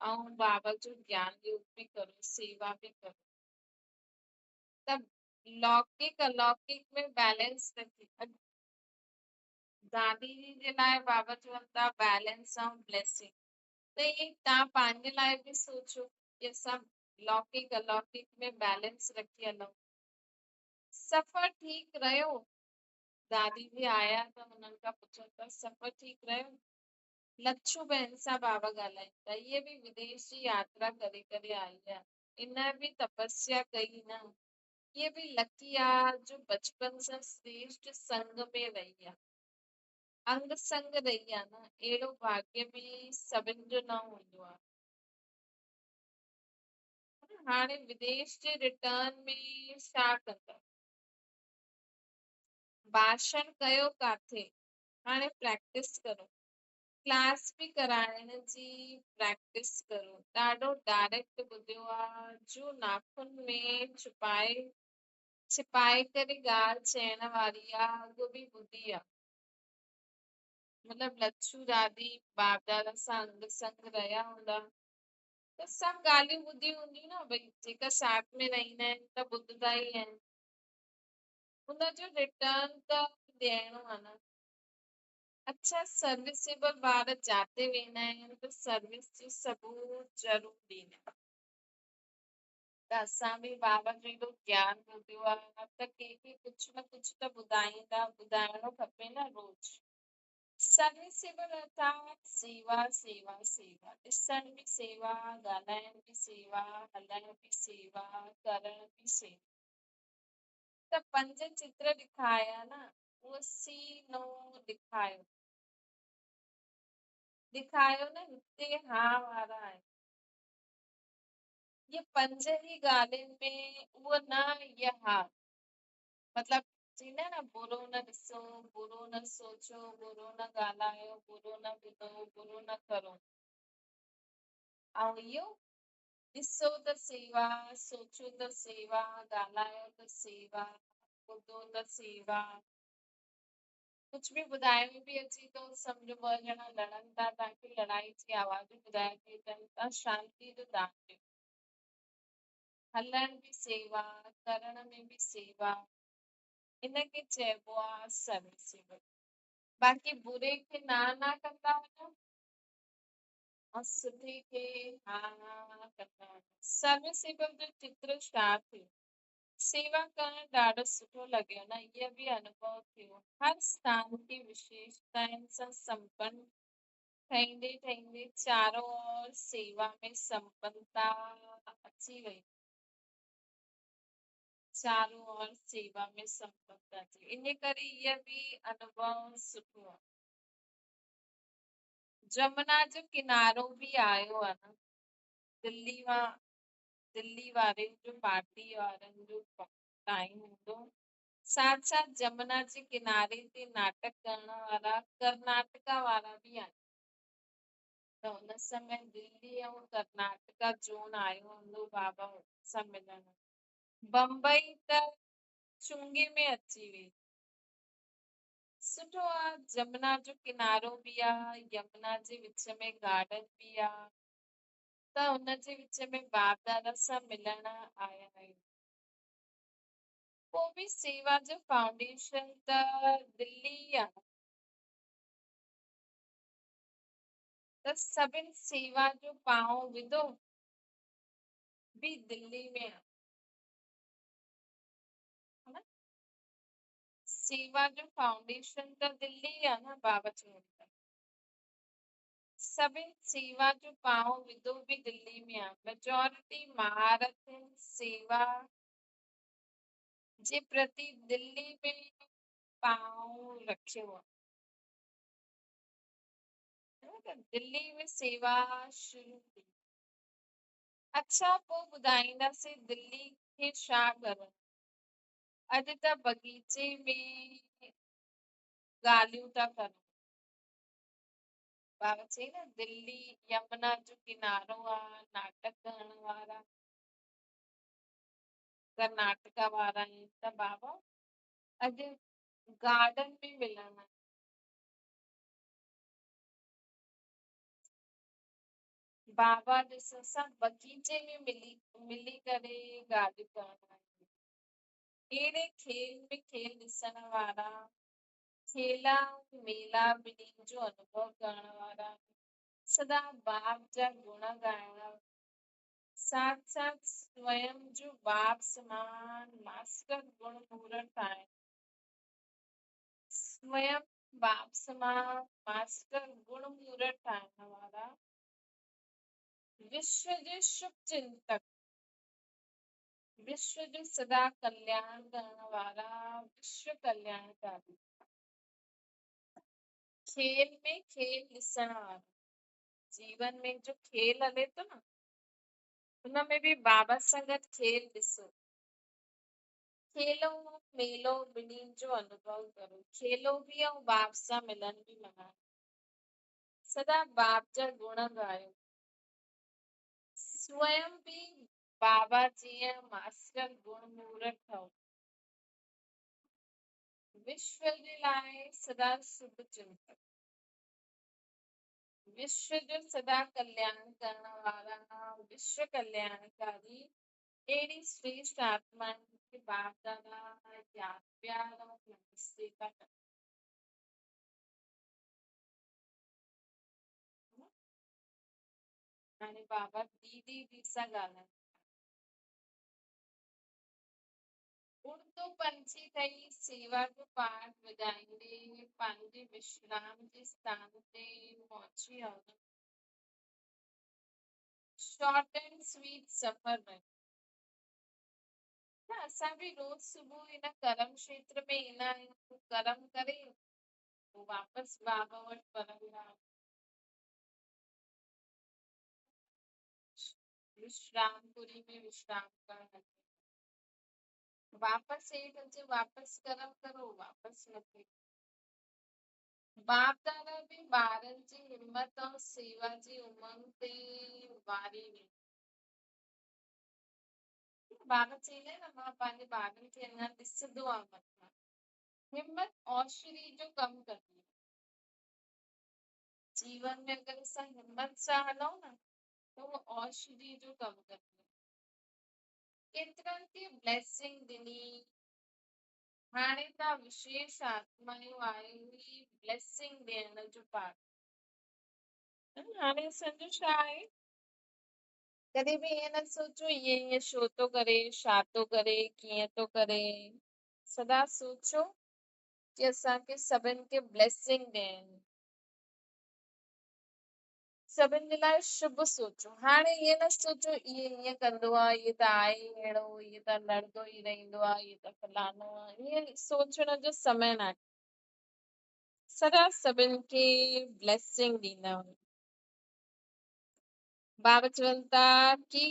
ऐं बाबा जो ज्ञान योग भी करो, सेवा भी करो। तब लौकिक अलौकिक में बैलेंस रखी। दादी जी जे लाइ बाबा चवनि था बैलेंस ऐं ब्लेसिंग, त ईअं तव्हां पंहिंजे लाइ बि सोचो कि असां लौकिक अलौकिक में बैलेंस रखी हलूं। सफ़र ठीक रहियो। दादी जी आया त हुननि खां पुछनि था सफ़र ठीक रहियो। लच्छू बहन सां बाबा ॻाल्हाइनि था। इहे बि विदेश जी यात्रा करे करे आई आहे। इन बि तपस्या कई न। ये भी लकी आहे जो बचपन सां श्रेष्ठ संग में रही आहे, अंग संग रही आहे न। अहिड़ो भाग्य बि सभिनि जो न हूंदो आहे। हाणे विदेश जे रिटर्न में छा कंदा? भाषण कयो काथे, हाणे प्रैक्टिस करो। क्लास बि कराइण जी प्रैक्टिस करो। ॾाढो डायरेक्ट ॿुधियो आहे, जो नाखुन में छिपाए करे ॻाल्हि चइण वारी आहे, उहो बि ॿुधी आहे। मतलब लच्छू दादी बाप दादा सां अंग संग रहिया हूंदा त सभु ॻाल्हियूं ॿुधी हूंदियूं न। भई जेका साथ में रहंदा आहिनि त ॿुधंदा ई आहिनि। हुनजो रिटर्न त ॾियणो आहे न। अच्छा, सर्विसेबल ॿार जाते वेंदा आहिनि त सर्विस जो सबूत ज़रूर ॾींदा। त असां बि बाबा जो एॾो ज्ञान ॿुधियो आहे त कंहिंखे कुझु न कुझु त ॿुधाइणो खपे न रोज़। सर्विसेबल अर्थात सेवा सेवा सेवा, ॾिसण बि सेवा, ॻाल्हाइण बि सेवा, हलण बि सेवा, करण बि सेवा। त 5 चित्र ॾेखारिया न, उहो सीनो ॾेखारियो न, हिते हा वारा आहिनि। ये 5 ही ॻाल्हियुनि में उहो न, इहा हा। मतलब चईंदा आहिनि न, बुरो न ॾिसो, बुरो न सोचो, बुरो न ॻाल्हायो, बुरो न ॿुधो, बुरो न करो। ऐं इहो ॾिसो त सेवा, सोचो त सेवा, ॻाल्हायो त सेवा, ॿुधो त सेवा। कुछ बि ॿुधाए में बि अची तो, सम्झो 2 ॼणा लड़नि था, तव्हांखे लड़ाई जी आवाज़ूं ॿुधाए थी अचनि, तव्हां शांति जो दान ॾियो। हलण बि सेवा, करण में बि सेवा, इनखे चइबो आहे सर्विसेबल। बाक़ी बुरे खे ना कंदा वञो ऐं सुठे खे हा कंदा वञो। सर्विसेबल जो चित्र छा थियो? सेवा करणु ॾाढो सुठो लॻियो न। इहो बि अनुभव थियो। हर स्थान की विशेषताउनि सां संपन्न ठहींदे ठहींदे चारों ओर सेवा में संपन्नता अची वई। चारों ओर सेवा में संपन्नता अची, इन करे इहो बि अनुभव सुठो आहे। जमुना जो किनारो बि आयो आहे न। दिल्ली वारे जो पार्टी वारनि जो टाइम हूंदो। साथ साथ जमुना जे किनारे ते नाटक करण वारा कर्नाटका वारा बि आहिनि। त हुन समय दिल्ली ऐं कर्नाटका जोन आयो हूंदो बाबा सां मिलण। बम्बई त चुंगे में अची वई। सुठो आहे, जमुना जो किनारो बि आहे, यमुना जे विच में गार्डन बि आहे, त हुन जे विच में बाप दादा सां मिलण आया आहियूं। पोइ बि सेवा जो फाउंडेशन त दिल्ली आहे, त सभिनि सेवा जो पांव विधो भी दिल्ली में आहे। सेवा जो फाउंडेशन त दिल्ली आहे न। बाबा चवनि था सभिनि सेवा जो पांव विधो भी दिल्ली में आहे। मेजॉरिटी महारत सेवा जे प्रति दिल्ली में पांव रखियो आहे। दिल्ली में सेवा शुरू थी। अच्छा पोइ ॿुधाईंदासीं दिल्ली खे छा करणो। अॼु त बगीचे में ॻाल्हियूं था कनि। बाबा चई न दिल्ली यमुना जो किनारो आहे, नाटक करण वारा कर्नाटका वारा आहिनि त बाबा अॼु गार्डन में मिलण। बाबा ॾिस असां बगीचे में मिली करे ॻाल्हियूं करण। अहिड़े खेल में खेल ॾिसण वारा, खेला मेला ॿिन्हिनि जो अनुभव करण वारा, सदा बाप जा गुण ॻाइण, साथ साथ स्वयं जो बाप समान मास्टर गुण मूर्त आहिनि। स्वयं बाप समान मास्टर गुण मूर्त ठाहिण वारा, विश्व जे शुभ चिंतक, विश्व जो सदा कल्याण करण वारा, विश्व कल्याणकारी, खेल में खेल ॾिसण वारा। जीवन में जो खेल हले थो न हुनमें बि बाबा सां गॾु खेल ॾिसो। खेलो मेलो ॿिन्हिनि जो अनुभव करो। खेलो बि ऐं बाप सां मिलन बि मना। सदा बाप जा गुण ॻायो। स्वयं बि बाबा जीअं मास्टर गुण मूर्त ठहो। विश्व जे लाइ सदा शुभ चिंतक, विश्व जो सदा कल्याण करण वारा, विश्व कल्याणकारी, अहिड़ी श्रेष्ठ आत्माउनि खे बाप दादा याद प्यार ऐं नमस्ते था कनि। हाणे बाबा दीदी सां ॻाल्हाइनि। उड़तो पंछी ठही सेवा जो पाठ वॼाईंदे पंहिंजे विश्राम जे स्थान ते पहुची वियो। शॉर्ट एंड स्वीट सफ़र में न असां बि रोज सुबुह हिन कर्म क्षेत्र में ईंदा आहियूं, कर्म करे पोइ वापसि बाबा वटि पढ़ंदा। विश्रामपुरी में विश्राम करण, वापसि हेठि अचे, वापसि कर्म करो, वापसि मथे। बाप दादा बि ॿारनि जी हिमत ऐं सेवा जी उमंग ते वारी हुई। बाबा चईंदा आहिनि न मां पंहिंजे ॿारनि खे अञा ॾिसंदो आहे मथां। हिमत औषधि जो कमु कंदी। जीवन में अगर असां हिम्मत सां हलूं न त उहो औषधि जो कमु कंदी। केतिरनि खे ब्लेसिंग ॾिनी। हाणे तव्हां विशेष आत्मायूं आई हुई ब्लेसिंग ॾियण जो पाठ। हाणे असांजो छा आहे, कॾहिं बि ईअं न सोचो ईअं छो थो करे, छा थो करे, कीअं थो करे। सदा सोचो कि असांखे सभिनि खे ब्लेसिंग ॾियणी। सभिनि जे लाइ शुभ सोचो। हाणे ईअं न सोचो ईअं कंदो आहे, इहे त आहे अहिड़ो, इहे त लड़दो ई रहंदो आहे, इहे त फलानो आहे, ईअं सोचण जो समय न आहे। सदा सभिनि खे ब्लेसिंग ॾींदा वञो। बाबा चवनि था कि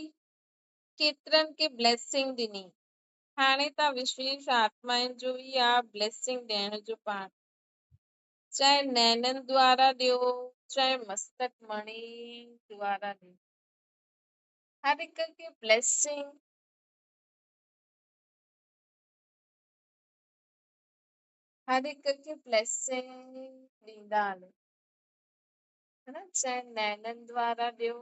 केतिरनि खे ब्लेसिंग ॾिनी। हाणे तव्हां विशेष आत्माउनि जो ई आहे ब्लेसिंग ॾियण जो पाठ। चाहे नैनन द्वारा ॾियो, चाहे मस्तक मणि द्वारा ॾियो, हर हिक खे ब्लेसिंग हर हिक खे ब्लेसिंग ॾींदा हलो, है न। चाहे नैनन द्वारा ॾियो,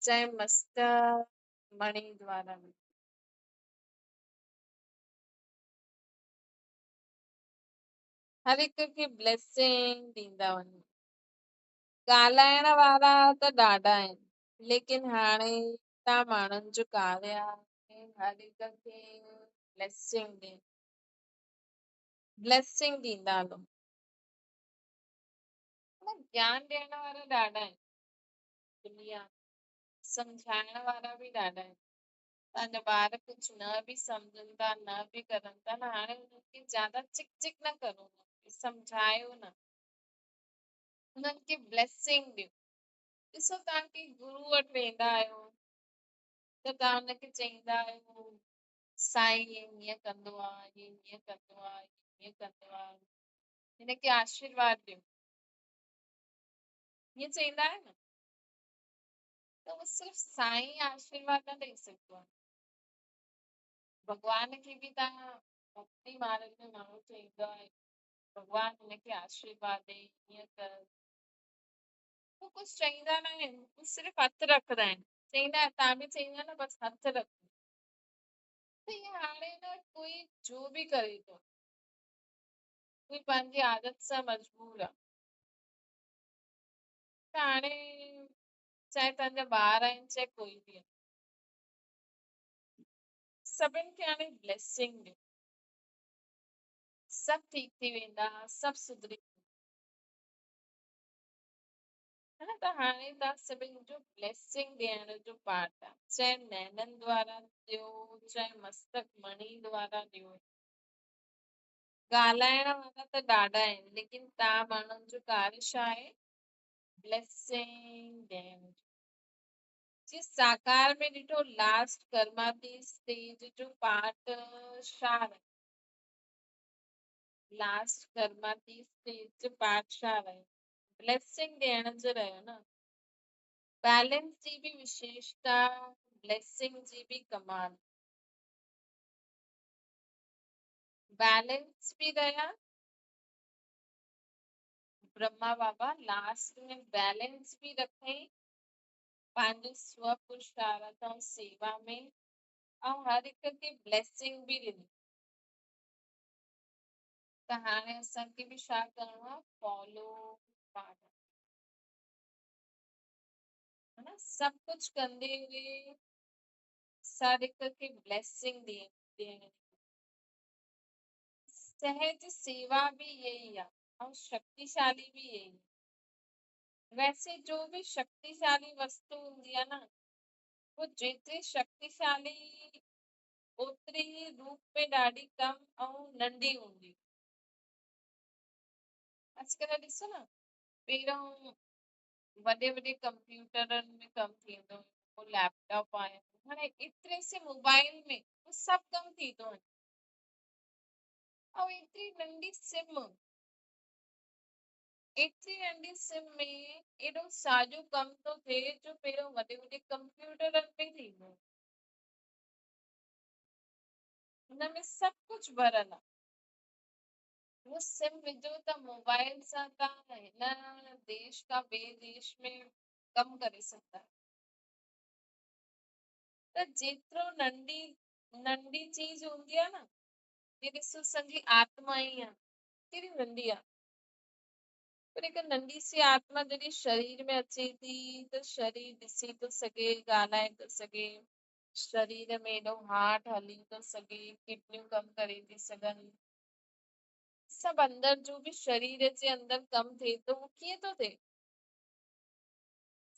चाहे मस्तक मणि द्वारा ॾियो। हर हिक खे ब्लेसिंग ॾींदा वञो। ॻाल्हाइण वारा त ॾाढा आहिनि, लेकिन हाणे तव्हां माण्हुनि जो कार्य आहे हर हिक खे ब्लेसिंग ॾे, ब्लेसिंग ॾींदा हलो। ज्ञान ॾियण वारा ॾाढा आहिनि दुनिया, सम्झाइण वारा बि ॾाढा आहिनि। तव्हांजा ॿार कुझु न बि सम्झनि था, न बि करनि था न, हाणे हुनखे ज्यादा चिक चिक न करो, सम्झायो न। उन्हनि खे ब्लेसिंग ॾियो। ॾिसो तव्हां के गुरू वटि वेंदा आहियो त तव्हां हुनखे चईंदा आहियो साईं हीअं कंदो आहे, हीअं कंदो आहे, हीअं कंदो आहे, हिनखे आशीर्वाद ॾियो, हीअं चईंदा आहियो न। त उहो सिर्फ़ु साईं आशीर्वाद न ॾेई सघंदो आहे। भॻवान खे बि तव्हां भक्ति मार्ग में माण्हू चईंदो आहे भॻवान हिनखे आशीर्वाद ॾे, हीअं कर, हू कुझु चईंदा न आहिनि, हू सिर्फ़ु हथु रखंदा आहिनि। चईंदा आहिनि, तव्हां बि चईंदा न बसि हथु रख। त ईअं हाणे न कोई जो बि करे थो, कोई पंहिंजी आदत सां मजबूर आहे। त हाणे चाहे तव्हांजा ॿार आहिनि चाहे कोई बि आहे, सभिनि खे हाणे ब्लेसिंग ॾियो, सभु ठीक थी वेंदा, सभु सुधरी, है न। त हाणे तव्हां सभिनि जो ब्लेसिंग ॾियण जो पार्ट आहे, चाहे नैननि द्वारा ॾियो, चाहे मस्तक मणि द्वारा ॾियो। ॻाल्हाइण वारा त ॾाढा आहिनि, लेकिन तव्हां माण्हुनि जो कार्य छा आहे? ब्लेसिंग ॾियण। जी साकार में ॾिठो लास्ट कर्मातीत स्टेज जो पार्ट छा रहे? लास्ट कर्मातीत स्टेज जो पार्ट छा रहे? ब्लेसिंग ॾियण जो रहियो न। बैलेंस जी भी विशेषता, ब्लेसिंग जी भी कमाल। बैलेंस भी रहा, ब्रह्मा बाबा लास्ट में बैलेंस भी रखई पंहिंजे स्व पुरुषार्थ ऐं सेवा में, ऐं हर हिक खे ब्लेसिंग भी ॾिनी। त हाणे असांखे बि छा करिणो आहे? फॉलो पार्ट, है न। सभु कुछ कंदे हुए हर हिक खे ब्लेसिंग ॾियणी। सहज सेवा भी यही आहे, ऐं शक्तिशाली भी यही है। वैसे जो भी शक्तिशाली वस्तु हूंदी आहे न, वो जेतिरी शक्तिशाली ओतिरी ही रूप में ॾाढी कम ऐं नंढी हूंदी। अॼुकल्ह ॾिसो न, पहिरियों वॾे वॾे कंप्यूटरनि में कमु थींदो हुयो, लैपटॉप आया, हाणे एतिरे से मोबाइल में सभु कमु थी थो वञे। ऐं एतिरी नंढी सिम, एतिरी नंढी सिम में एॾो साॼो कमु थो थिए जो पहिरियों वॾे वॾे कंप्यूटरनि में थींदो। हुनमें सभु कुझु भरियल आहे। वो सिम विझो त मोबाइल सां तव्हां हिन देश खां ॿिए देश में कमु करे सघंदा। त जेतिरो नंढी नंढी चीज हूंदी आहे न, ये ॾिसो असांजी आत्मा ई आहे, केॾी नंढी आहे। पर हिकु नंढी सी आत्मा जॾहिं शरीर में अचे थी त शरीर ॾिसी थो सघे, ॻाल्हाए थो सघे, शरीर में एॾो हार्ट हली थो सघे, किडनियूं कमु करे थी सघनि, सभु अंदर जो बि शरीर जे अंदर कमु थिए थो। उहो कीअं थो थिए?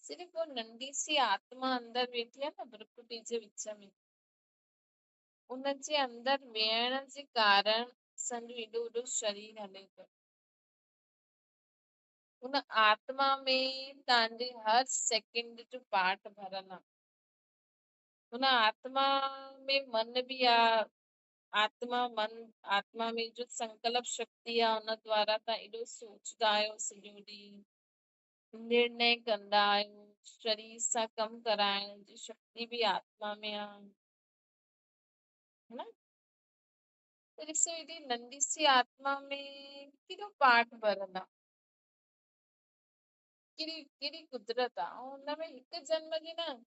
सिर्फ़ वो नंढी सी आत्मा अंदर वेठी आहे न, भ्रुकुटी जे विच में, उनजे अंदर वेहण जे कारण असांजो एॾो एॾो शरीर हले थो। उन आत्मा में तव्हांजे हर सेकेंड जो पार्ट भरल आहे। उन आत्मा में मन भी आहे, आत्मा में जो संकल्प शक्ति आहे, उन द्वारा तव्हां एॾो सोचदा आहियो, सॼो ॾींहुं निर्णय कंदा आहियो, शरीर सां कमु कराइण जी शक्ति भी आत्मा में आहे, है न। त ॾिसो हेॾी नंढी सी आत्मा में केॾो पार्ट भरल आहे, केॾी केॾी कुदरत आहे। ऐं हुनमें हिकु जन्म जी न,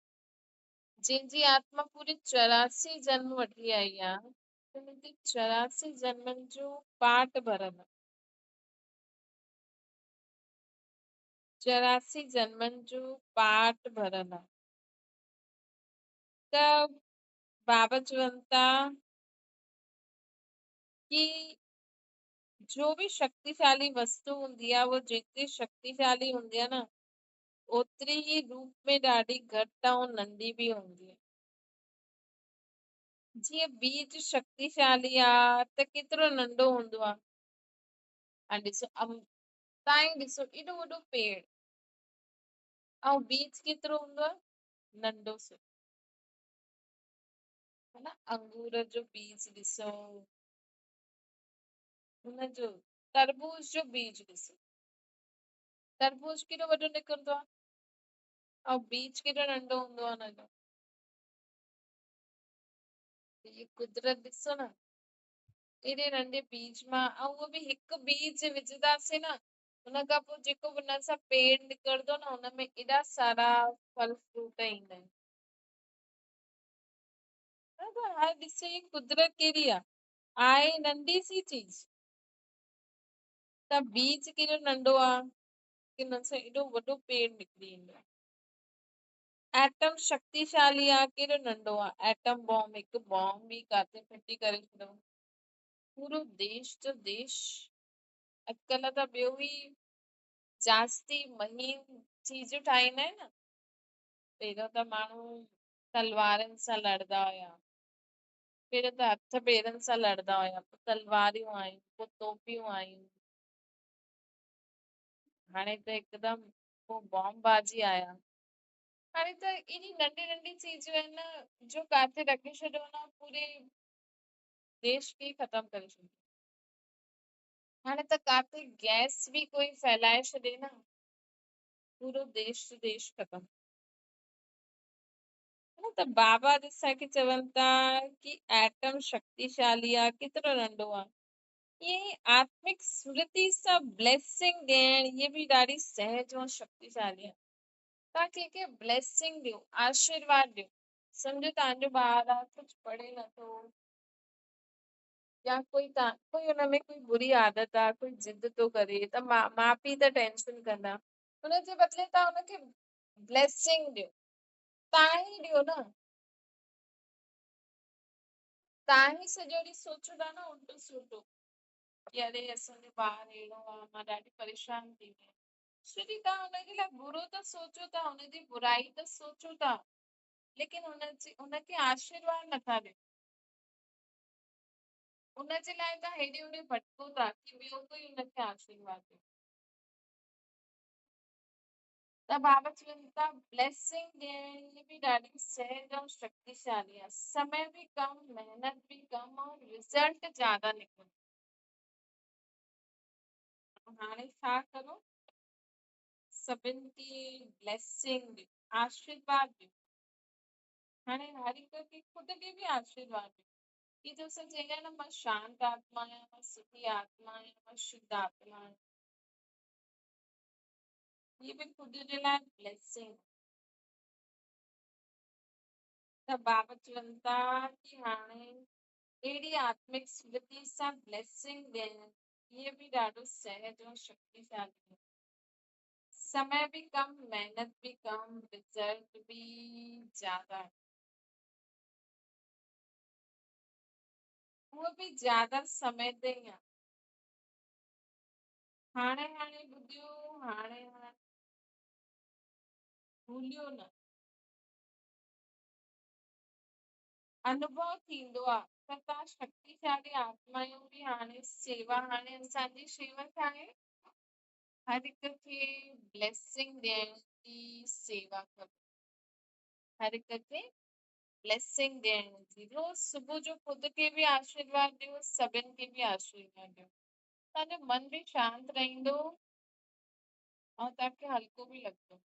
जंहिंजी आत्मा पूरी 84 जन्म वठी आई आहे, हुनजी 84 जन्मनि जो पार्ट भरल आहे। 84 जन्मनि जो पार्ट भरल आहे। त बाबा चवनि था कि जो भी शक्तिशाली वस्तु हूंदी आहे, वो जेतिरी शक्तिशाली हूंदी आहे न, ओतिरी ही रूप में ॾाढी घटि ऐं नंढी भी हूंदी आहे। जीअं बीज शक्तिशाली आहे त केतिरो नंढो हूंदो आहे। हाणे ॾिसो तव्हां ॾिसो एॾो वॾो पेड़ ऐं बीज केतिरो हूंदो आहे, नंढो सो, है न। अंगूर जो बीज ॾिसो, हुनजो तरबूज जो बीज ॾिसो, तरबूज केॾो वॾो निकिरंदो आहे ऐं बीज केॾो नंढो हूंदो आहे हुनजो। ये कुदरत ॾिसो न, एॾे नंढे बीज मां, ऐं उहो बि हिकु बीज विझंदासीं न, हुन खां पोइ जेको हुन सां पेड़ निकिरंदो न, हुनमें एॾा सारा फल फ्रूट ईंदा आहिनि। हा, त हाणे ॾिसो ये कुदरत कहिड़ी आहे नंढी सी चीज, त बीज केॾो नंढो आहे की हुन सां एॾो वॾो पेड़ निकिरी ईंदो आहे। एटम शक्तिशाली आहे, केॾो नंढो आहे, एटम बॉम्ब, हिकु बॉम्ब बि काथे फिटी करे छॾियो, पूरो देश जो देश। अॼुकल्ह त ॿियो ई जास्ती महीन चीजूं ठाहींदा आहिनि न। पहिरियों त माण्हू तलवारनि सां लड़दा हुया, पहिरियों त हथ पेरनि सां लड़दा हुया, पोइ तलवारियूं आयूं, पोइ तोपियूं आयूं, हाणे त हिकदमि पोइ बॉम्ब बाजी आया। हाणे त एॾी नंढी नंढी चीजूं आहिनि न, जो काथे रखे छॾियो न पूरे देश खे ई ख़तम करे छॾियो। हाणे त काथे गैस बि कोई फैलाए छॾे न, पूरो देश जो देश ख़तम। न त बाबा असांखे चवनि था कि एटम शक्तिशाली आहे, केतिरो नंढो आहे। ये आत्मिक स्मृति सां ब्लेसिंग ॾियण, ये बि ॾाढी सहज ऐं शक्तिशाली आहे। तव्हां कंहिंखे ब्लेसिंग ॾियो, आशीर्वाद ॾियो। सम्झो तव्हांजो ॿार आहे, कुझु पढ़े नथो, या कोई हुनमें कोई बुरी आदत आहे, कोई जिद थो करे, त माउ पीउ त टेंशन कंदा, हुनजे बदले तव्हां हुनखे ब्लेसिंग ॾियो, तव्हां ई ॾियो न। तव्हां ई सॼो ॾींहुं सोचो था न उल्टो सुल्टो, कि अरे असांजो ॿार अहिड़ो आहे, मां ॾाढी परेशान थी वई। छोकी तव्हां हुनजे लाइ बुरो त सोचो था, हुनजी बुराई त सोचो था, लेकिन हुनखे आशीर्वाद नथा ॾियो। हुनजे लाइ तव्हां हेॾे होॾे भटको था कि ॿियो कोई हुनखे आशीर्वाद ॾियो। त बाबा चवनि था ब्लेसिंग ॾियण, ये बि ॾाढी सहज ऐं शक्तिशाली आहे। समय बि कम, मेहनत बि कम, और रिज़ल्ट ज्यादा निकिरंदो। हाणे छा करो, सभिनि खे ब्लेसिंग ॾियो, आशीर्वाद ॾियो। हाणे हर हिक खे ख़ुदि खे बि आशीर्वाद ॾियो कि तोसां चई न, मां शांत आत्मा आहियां, मां सुठी आत्मा आहियां, मां शुद्ध आत्मा आहियां। ये बि ख़ुदि जे लाइ ब्लेसिंग। त बाबा चवनि था कि हाणे अहिड़ी आत्मिक स्मृति सां ब्लेसिंग ॾियण, ये बि ॾाढो सहज ऐं शक्तिशाली आहे। समय भी कम, मेहनत भी कम, रिजल्ट भी ज्यादा। उहो बि ज्यादा समय ते ई आहे। हाणे हाणे ॿुधियो, हाणे हाणे भूलियो न, अनुभव थींदो आहे त तव्हां शक्तिशाली आत्माऊं बि हाणे सेवा, हाणे असांजी शेवा छा आहे, हर हिक खे ब्लेसिंग ॾियण जी सेवा करो, हर हिक खे ब्लेसिंग ॾियण जी। रोज़ सुबुह जो ख़ुदि खे बि आशीर्वाद ॾियो, सभिनि खे बि आशीर्वाद ॾियो, तव्हांजो मन बि शांत रहंदो ऐं तव्हांखे हल्को बि लॻंदो।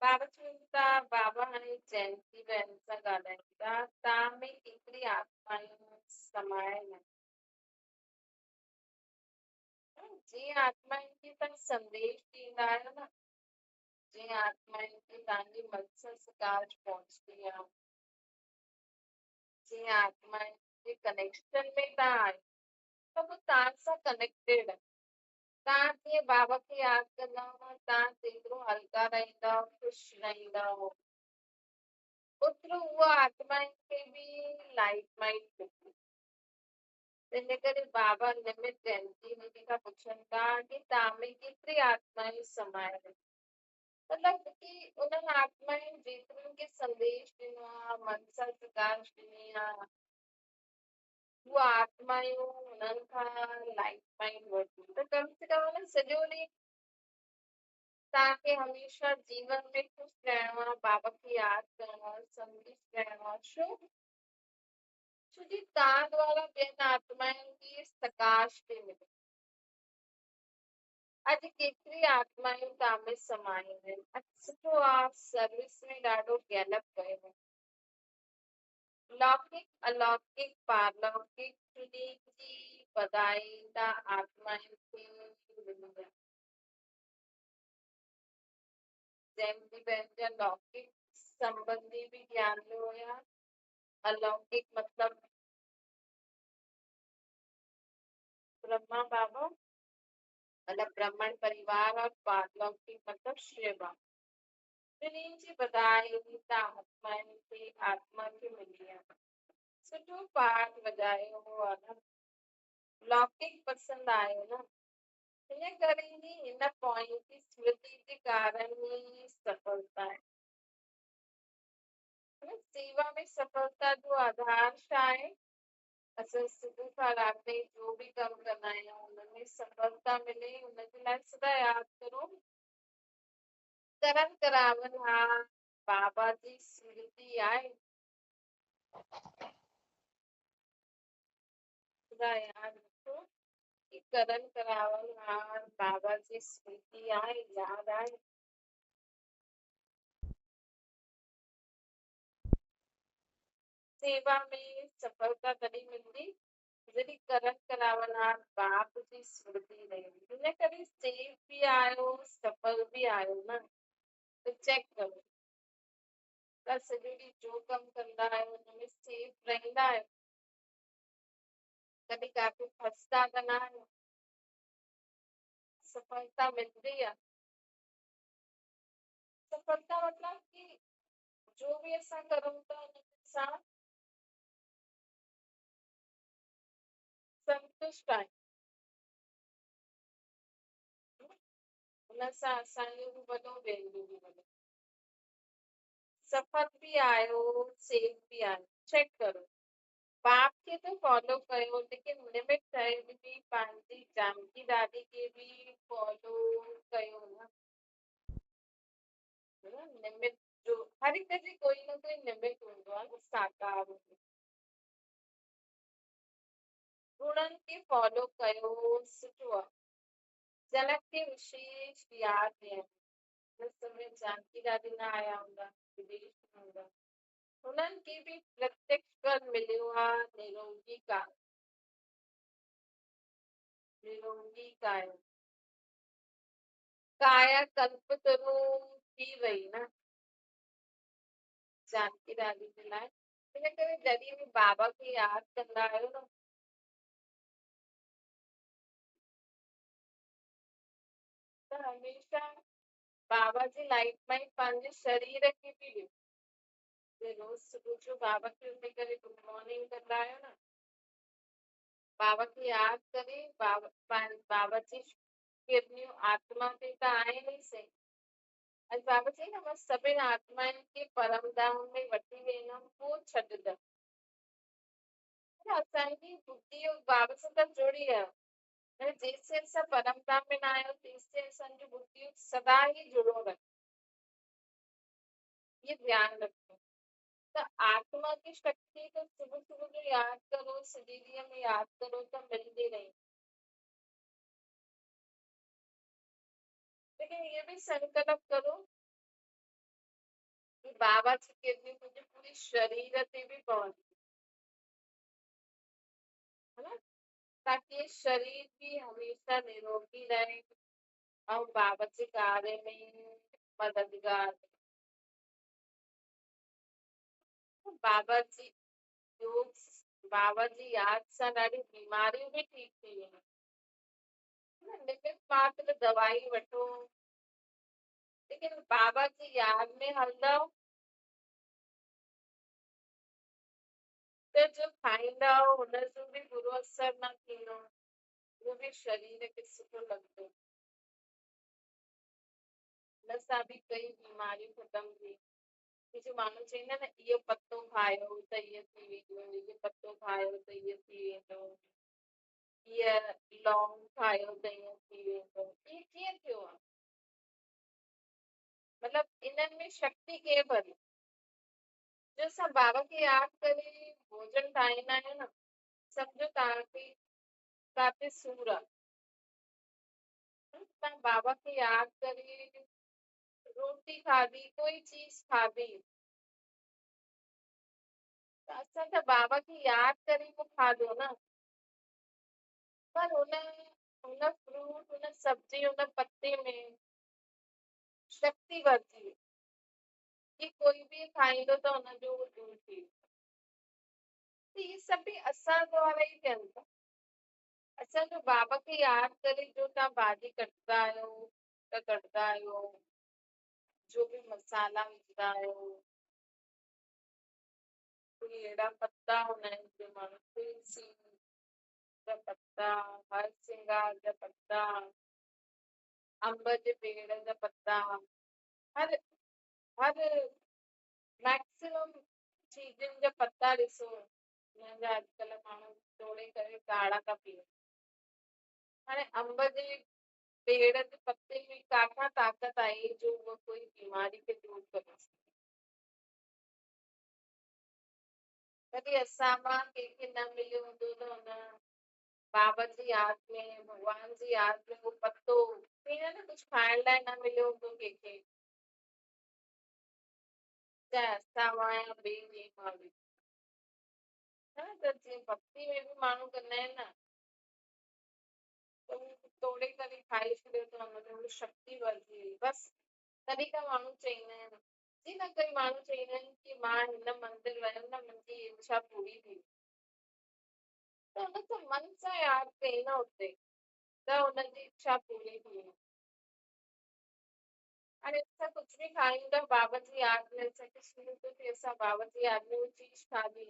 बाबा चवनि था, बाबा हाणे जयंती बहन सां ॻाल्हाइनि था, तव्हां में केतिरी आत्माऊं समायल आहिनि। जीअं आत्माउनि खे तव्हां संदेश ॾींदा आहियो न, जीअं आत्माउनि खे तव्हांजी मक़सद काज पहुचती आहे, जीअं आत्माउनि जे कनेक्शन में तव्हां आहियो, त उहो तव्हां सां कनेक्टेड आहे। तव्हां जीअं बाबा खे यादि कंदव, तव्हां जेतिरो हल्का रहंदव, ख़ुशि रहंदव, ओतिरो उहा आत्माउनि खे बि लाइट माइट मिलंदी। तंहिंजे करे बाबा निमित जयंती दीदी खां पुछनि था कि तव्हां में केतिरी आत्माऊं समायल आहिनि। मतलब कि उन्हनि आत्माउनि जेतिरनि खे संदेश ॾिनो आहे, मनसा प्रकाश ॾिनी आहे, उहे आत्मायूं हुननि खां लाइफ माइंड वठूं त कम से कम न सॼो ॾींहुं तव्हांखे हमेशह जीवन में ख़ुशि रहणो आहे, बाबा खे यादि करणो आहे, संगीत रहणो आहे। छो? छोजी तव्हां द्वारा ॿियनि आत्माउनि खे प्रकाश थी मिले। अॼु केतिरी आत्मायूं तव्हां में समायूं आहिनि। सुठो आहे, सर्विस में ॾाढो गैलप कयो। लौकिक अलौकिक पारलौकिक जी वधाईंदा आत्माउनि खे मिली। जंहिंजी पंहिंजा लौकिक संबंधी बि ज्ञान में हुया। अलौकिक मतलब ब्रह्मा बाबा मतलब ब्राह्मण परिवार और पारलौकिक मतलब शिवा। टिन्हिनि जी बधाई त आत्माउनि खे आत्मा खे मिली आहे। सुठो पाठ वॼायो हो आहे। लौकिक पसंदि आयो न, हिन करे ई हिन पॉइंट जी स्मृति जे कारण ई सफलता आहे। सेवा में सफलता जो आधार छा आहे? असां सुबुह खां राति ताईं जो बि कमु कंदा आहियूं हुनमें सफलता मिले हुनजे लाइ सदा यादि करो करन करावन हा बाबा जी स्मृति आहे। सदा यादि रखो कि करन करावन हा बाबा जी स्मृति आहे, यादि आहे। सेवा में सफलता तॾहिं मिलंदी जॾहिं करन करावनहार बाप जी स्मृति रहंदी। हिन करे सेफ बि आहियो सफल बि आहियो न। त चेक करो तव्हां सॼो ॾींहुं जो कमु कंदा आहियो हुनमें सेफ रहंदा आहियो, कॾहिं काथे फंसदा त न आहियो, सफलता मिलंदी आहे। सफलता मतलब कि जो भी असां करूं था हुन सां संतुष्ट आहियूं, हुन सां असांजो बि वॾो वैल्यू बि वॾो। सफल बि आहियो सेफ बि आहियो, चेक करो बाप खे त फॉलो कयो लेकिन लिमिट टाइम बि पंहिंजी जानकी दादी खे बि फॉलो कयो न। लिमिट जो हर हिक जी कोई न कोई लिमिट हूंदो आहे न साकार गुणनि खे फॉलो कयो सुठो आहे। जनक खे विशेष यादि ॾियनि उन समय जानकी दादी न आया हूंदा, विदेश में हूंदा, हुननि खे बि प्रत्यक्ष फल मिलियो आहे निरोगी काल। निरोगी काया काया कल्पतरू थी वई न जानकी दादी जे लाइ। इन करे जॾहिं बि बाबा खे यादि कंदा आहियो न त हमेशह बाबा जी लाइफ में पंहिंजे शरीर खे बि ॾियो। रोज़ सुबुह जो बाबा खे उथी करे गुड मॉर्निंग कंदा आहियो न, बाबा खे यादि करे बाबा जी किरनियूं आत्मा ते त आहिनि ई सही। अॼु बाबा चई न मां सभिनि आत्माउनि खे परमधाम में वठी वेंदमि पोइ छॾंदमि। असांजी बुद्धि बाबा सां त जुड़ी आहे, जेसिताईं असां परमधाम में न आहियूं तेसिताईं असांजी बुद्धि सदा ई जुड़ो रहे, ये ध्यानु रखो। त आत्मा की शक्ति तो सुबह सुबह जो याद करो, सॼे ॾींहं में यादि करो त मिलंदी रहे। लेकिन ये भी संकल्प करो कि बाबा जी किरनी मुझे पूरी शरीर ते भी पवंदी है ना, ताकि शरीर भी हमेशा निरोगी रहे और बाबा जी कार्य में मददगार। बाबा जी योग बाबा जी याद सां ॾाढी बीमारियूं बि ठीक थी वेंदियूं। लिमिट मात्र दवाई वठो लेकिन बाबा जी याद में हलंदव त जो खाईंदा हुन जो बि बुरो असर न थींदो, वो भी शरीर खे सुठो लॻंदो, हुन सां बि कई बीमारियूं ख़तम थी। जो माण्हू चवंदा आहिनि न इहो पतो खायो त इहो थी वेंदो, इहो पतो खायो त इहो थी वेंदो, हीअ लौंग खायो त ईअं थी वेंदो, इहे कीअं थियो आहे? मतिलबु इन्हनि में शक्ति कंहिं भरी? जो असां बाबा खे यादि करे भोजन ठाहींदा आहियूं न, सम्झो तव्हांखे काथे सूर आहे, तव्हां बाबा खे यादि करे रोटी खाधी, कोई चीज खाधी, त असां त बाबा खे यादि करे पोइ खाधो न। पर हुन फ्रूट, हुन सब्जी, हुन पत्ते में शक्ति वरिती कि कोई बि खाईंदो त हुनजो उहो दूर थी वेंदो। त इहे सभु बि असां द्वारा ई थियनि था। असांजो बाबा खे यादि करे जो तव्हां भाॼी कटंदा आहियो त कटंदा आहियो, जो बि मसाला विझंदा आहियो, कोई अहिड़ा पता हूंदा आहिनि जो माण्हू तुलसी जा पत्ता, हर सिंगार जा पत्ता, अंब जे पेड़ जा पत्ता, हर हर मैक्सिमम चीजनि जा पत्ता ॾिसो, हिन जा अॼुकल्ह माण्हू तोड़े करे काढ़ा था पीअनि। हाणे अंब जे पेड़ जे पत्ते में काथां ताक़त आई जो उहो कोई बीमारी खे दूर करे सघे? कॾहिं असां मां कंहिंखे न मिलियो हूंदो त हुन बाबा जी यादि में, भॻवान जी यादि में उहो पतो, ईअं न कुझु खाइण लाइ न मिलियो हूंदो कंहिंखे, चाहे असां मां या ॿिए कंहिं मां बि, न त जीअं भक्ति में बि माण्हू कंदा आहिनि न, त हू तोड़े करे खाई छॾियो त हुनमें उहा शक्ति वरिती वई बसि। तॾहिं खां माण्हू चवंदा आहिनि, जी न कोई माण्हू चवंदा आहिनि कि मां हिन मंदिर वियमि न मुंहिंजी इच्छा पूरी थी, त हुन मन सां यादि कई न उते, त हुनजी इच्छा पूरी थी वई। हाणे असां कुझु बि खायूं था बाबा जी यादि में, असांखे सूर थो थिए, असां बाबा जी यादि में उहा चीज खाधी,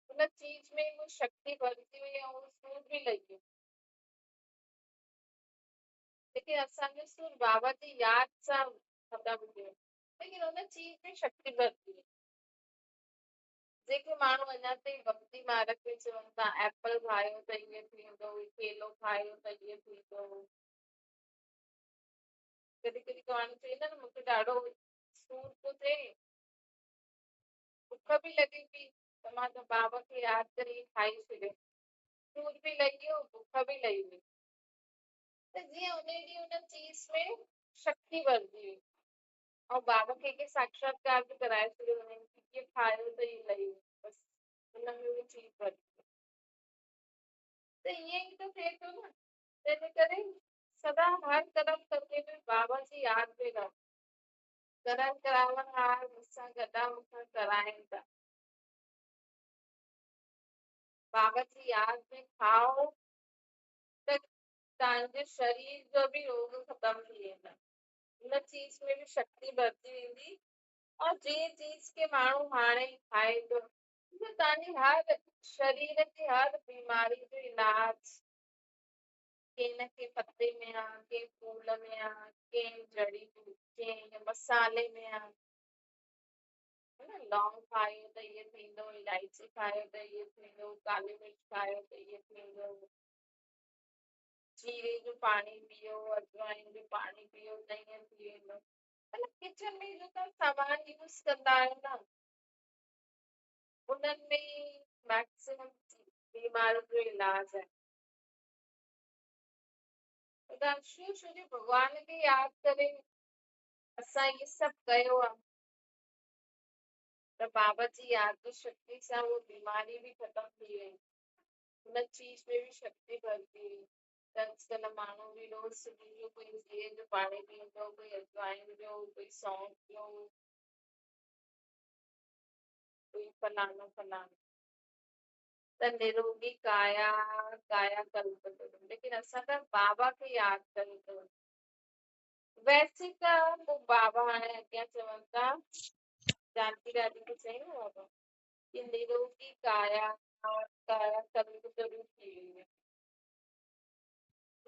हुन चीज में उहा शक्ति वरिती वई ऐं उहो सूर बि लही वियो। लेकिन असांजो सूर बाबा जी यादि सां ख़तमु थियो, लेकिन हुन चीज में शक्ति वरिती वई। जेके माण्हू अञा ताईं भक्ति मार्ग में चवनि था एप्पल खायो त ईअं थींदो, केलो खायो त ईअं थींदो, कॾहिं कॾहिं माण्हू चवंदा न मूंखे ॾाढो सूर थो थिए, बुख बि लॻे पई त मां त बाबा खे यादि करे खाई छॾियो, सूर बि लही वियो, बुख बि लही वई, त जीअं उन ॾींहुं उन चीज में शक्ति वरिती हुई ऐं बाबा कंहिंखे साक्षात्कार बि कराए छॾियो हुननि कि खायो त ई लही वेंदो, बसि हुन में उहा चीज वरिती। त ईअं ई त थिए थो न, तंहिंजे करे सदा हर कदम कंदे में बाबा जी यादि में रहो, करण कराइण हार मूंसां गॾा मूंखां कराइनि था, बाबा जी यादि में खाओ त तव्हांजे शरीर जो बि रोग ख़तम थी वेंदा, हुन चीज में बि शक्ति वधती वेंदी, और जंहिं चीज खे माण्हू हाणे खाए थो तव्हांजी हर शरीर जी हर बीमारी जो इलाज कंहिं न कंहिं पते में आहे, कंहिं फूल में आहे, कंहिं जड़ी कंहिं मसाले में आहे, लौंग खायो त इहो थींदो, इलायची खायो त इहो थींदो, काली मिर्च खायो त इहो थींदो, जीरे जो पाणी पियो, अजवाइन जो पाणी पियो त ईअं थी वेंदो। मतलब किचन में जो तव्हां सामान यूज़ कंदा आहियो न, उन्हनि में मैक्सिमम बीमारियुनि जो इलाज आहे। शुरू शुरू भॻवान खे यादि करे असां इहे सभु कयो आहे त बाबा जी यादि शक्ति सां उहा बीमारी बि ख़तम थी वई, हुन चीज में बि शक्ति भरिजी वई। त अॼुकल्ह माण्हू बि रोज़ सुबुह जो कोई जीरे जो पाणी पीअंदो, कोई अजवाइन जो, कोई सौंफ जो, कोई फलानो फलानो, त निरोगी काया काया कल्प करो, लेकिन असां त बाबा खे यादि करे थो। वैसे त पोइ बाबा हाणे अॻियां चवनि था, जानकी दादी खे चई न बाबा कि निरोगी काया काया कल्प करो थी वई आहे।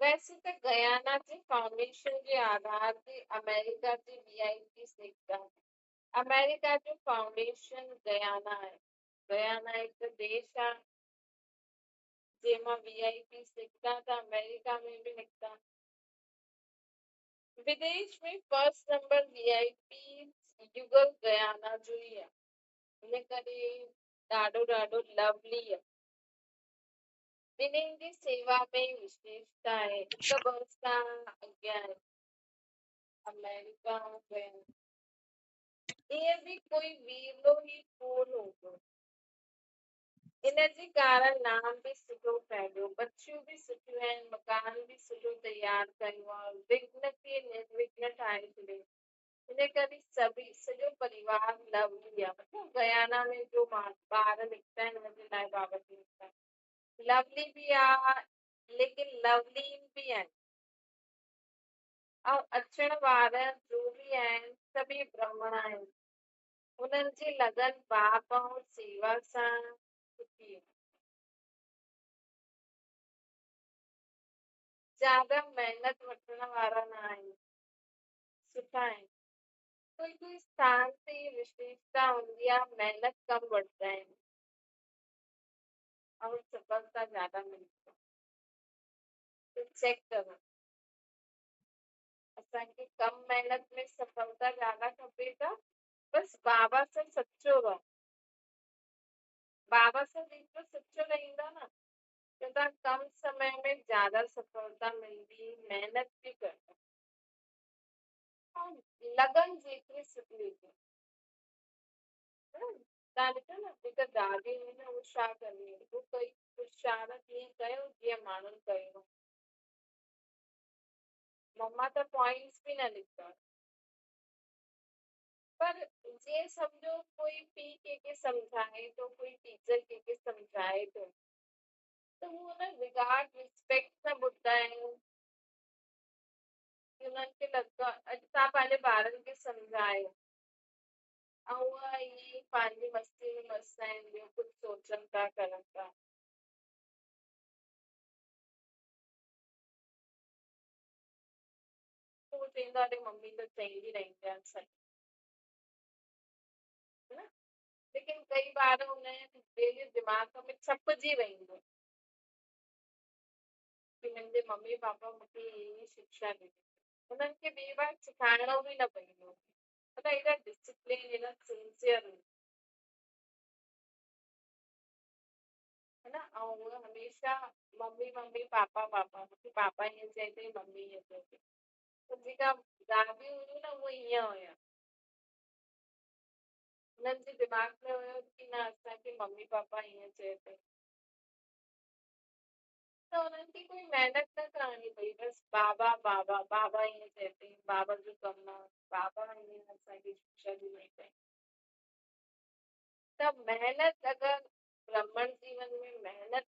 वैसे त गयाना जी फाउंडेशन जे आधार ते अमेरिका जी VIP सिख आहे, अमेरिका जो फाउंडेशन गयाना है। गयाना एक देश आहे जंहिंमां VIP निकिता त अमेरिका में बि निकिता। विदेश में फर्स्ट नंबर VIP युगल गयाना जो ई आहे। इन करे ॾाढो ॾाढो लवली आहे। ॿिन्हिनि जी सेवा में विशेषता आहे। हिक ॿ सां अॻियां आहे अमेरिका ऐं गयाना। ईअं बि कोई वीरो ई कोन हूंदो। इनजे कारण नाम बि सुठो फैलियो। बच्चियूं बि सुठियूं आहिनि, मकान बि सुठो तयारु कयो आहे, विघ्न खे निर्विघ्न ठाहे छॾियो। इन करे सभी सॼो परिवार लवली आहे। मतलब गयाना में जो ॿार निकिता आहिनि हुनजे लाइ बाबा जी निकिता आहिनि। लवली बि आहे लेकिन लवलीन बि आहिनि। ऐं अचण वारा जो बि आहिनि सभई ब्राह्मण आहिनि। उन्हनि जी लगन बाप ऐं सेवा सां सुठी आहे। ज्यादा मेहनत वठण वारा न आहिनि, सुठा आहिनि। कोई कोई स्थान ते विशेषता हूंदी आहे, मेहनत कम वठंदा आहिनि ऐं सफलता ज्यादा मिलंदी आहे। तो चेक करो, असांखे कम मेहनत में सफलता ज्यादा खपे त बस बाबा सां सच्चो रहो। बाबा सां जेतिरो सच्चो रहंदा न त तव्हां कम समय में ज्यादा सफलता मिलंदी। मेहनत बि करंदा ऐं लगन जेतिरी सुठी हुजे। तव्हां ॾिठो न जेका दादी हुई न उहा छा कंदी हुई, हू कोई कुझु इशारो कीअं कयो जीअं माण्हुनि कयो। मम्मा त पॉइंट्स बि न लिखंदा। पर जीअं सम्झो कोई पीउ कंहिंखे सम्झाए थो, कोई टीचर कंहिंखे सम्झाए थो त हू हुन रिगार्ड रिस्पेक्ट सां ॿुधंदा आहियूं की हुननि खे लॻंदो आहे अॼु तव्हां पंहिंजे ॿारनि खे सम्झायो ऐं उहा ईअं ई पंहिंजी मस्ती में मस्तु आहिनि, ॿियो कुझु सोचनि था करनि था। त उहो चवंदो आहे अरे मम्मी त चईंदी रहंदी आहे सही, है न। लेकिन कई ॿार हूंदा आहिनि जंहिंजे दिमाग़ में छपिजी वेंदो की मुंहिंजे मम्मी पापा मूंखे ईअं शिक्षा ॾिनी। हुननि खे ॿिए बार सेखारिणो बि न पवंदो। मतलब एॾा डिसिप्लिन एॾा सिंसियर है न। ऐं उहे हमेशह मम्मी मम्मी पापा पापा, मूंखे पापा ईअं चए थई मम्मी ईअं चए थी। त जेका दादियूं हुयूं न उहे ईअं हुया। हुननि जे दिमाग़ में हुयो की न असांखे मम्मी पापा ईअं चए थई त हुननि खे कोई महिनत न करणी पई, बसि बाबा बाबा बाबा ईअं चए थई, बाबा जो कमु आहे, बाबा ईअं असांखे शिक्षा ॾिनी अथई। त महिनत अगरि ब्राह्मण जीवन में महिनत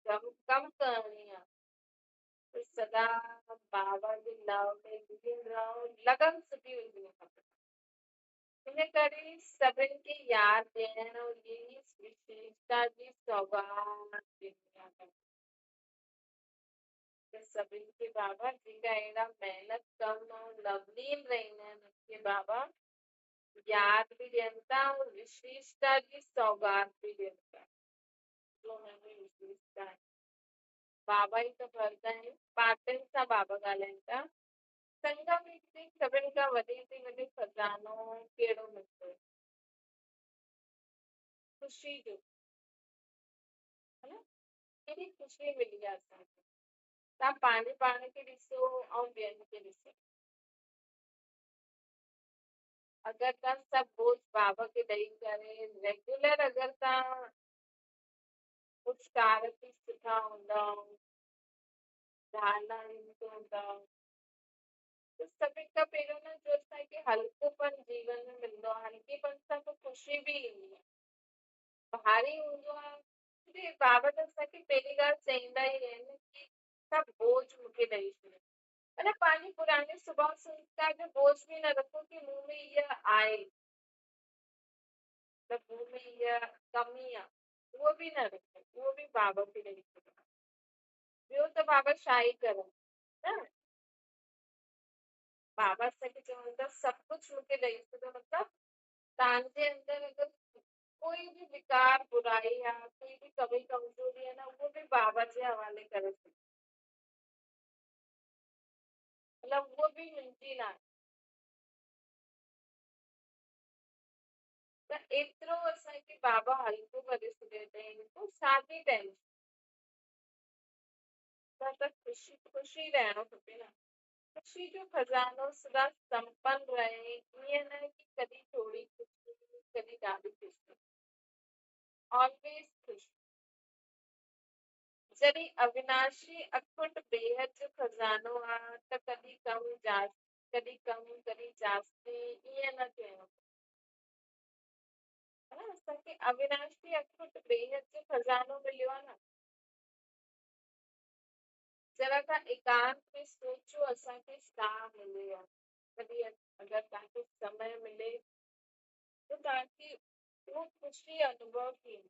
कम करणी आहे त सदा बाबा जे लव में लीन रहो, लगन सुठी हुजणी खपे। इन करे सभिनि खे यादि ॾियणु इहा विशेषता जी सौगात ॾिनी आहे त सभिनि खे बाबा जेका अहिड़ा महिनत कम ऐं लवलीन रहंदा आहिनि उनखे बाबा यादि बि ॾियनि था ऐं विशेषता जी सौगात बि ॾियनि था जो हुनमें विशेषता आहे। बाबा ई त भरदा आहिनि। पार्टियुनि सां बाबा ॻाल्हाइनि था। संगम में सभिनि खां वॾे ते वॾो खज़ानो कहिड़ो मिलंदो? ख़ुशी जो, है न। केॾी ख़ुशी मिली आहे असांखे। तव्हां पंहिंजे पाण खे ॾिसो ऐं ॿियनि खे ॾिसो। अगरि तव्हां सभु बोझ बाबा खे ॾेई करे रेगुलर अगरि तव्हां कुझु कार्य सुठा हूंदा, धारणा हूंदा त सभिनि खां पहिरियों न जो असांखे हल्कोपन जीवन में मिलंदो आहे, हल्केपन सां त ख़ुशी बि ईंदी आहे। भारी हूंदो आहे बाबा त असांखे पहिरीं ॻाल्हि चईंदा ई आहिनि की सभु बोझ मूंखे ॾेई छॾियो। मतलब पंहिंजी पुराने स्वभाव संस्कार जो बोझ बि न रखो की मूं में इहा आहे त मूं में इहा कमी आहे, उहो बि न रखो, उहो बि बाबा खे ॾेई छॾियो। ॿियो त बाबा छा ई करनि न। बाबा असांखे चवनि था सभु कुझु मूंखे ॾेई छॾियो, मतिलबु तव्हांजे अंदर अगर कोई भी विकार बुराई या कोई भी कमी कमजोरी है ना वो भी बाबा जे हवाले करे छॾियो। मतलब वो भी मुंहिंजी न आहे। त एतिरो असांखे बाबा हल्को करे छॾियो अथई पोइ छा थी टेंशन। त ख़ुशी ख़ुशी रहणो खपे न। ख़ुशी जो खज़ानो सदा संपन्न रहे ईअं न कि कॾहिं थोड़ी ख़ुशी कॾहिं ॾाढी ख़ुशी। ऑलवेज ख़ुशी। जॾहिं अविनाशी अखुट बेहद जो खज़ानो आहे त कॾहिं कम कॾहिं जास्ती ईअं न थियणो। है न असांखे अविनाशी अखुट बेहद जो खज़ानो मिलियो आहे न। जरा खां एकांत में सोचो असांखे छा मिलियो आहे। कॾहिं अगरि तव्हांखे समय मिले त तव्हांखे उहो ख़ुशी अनुभव थींदी।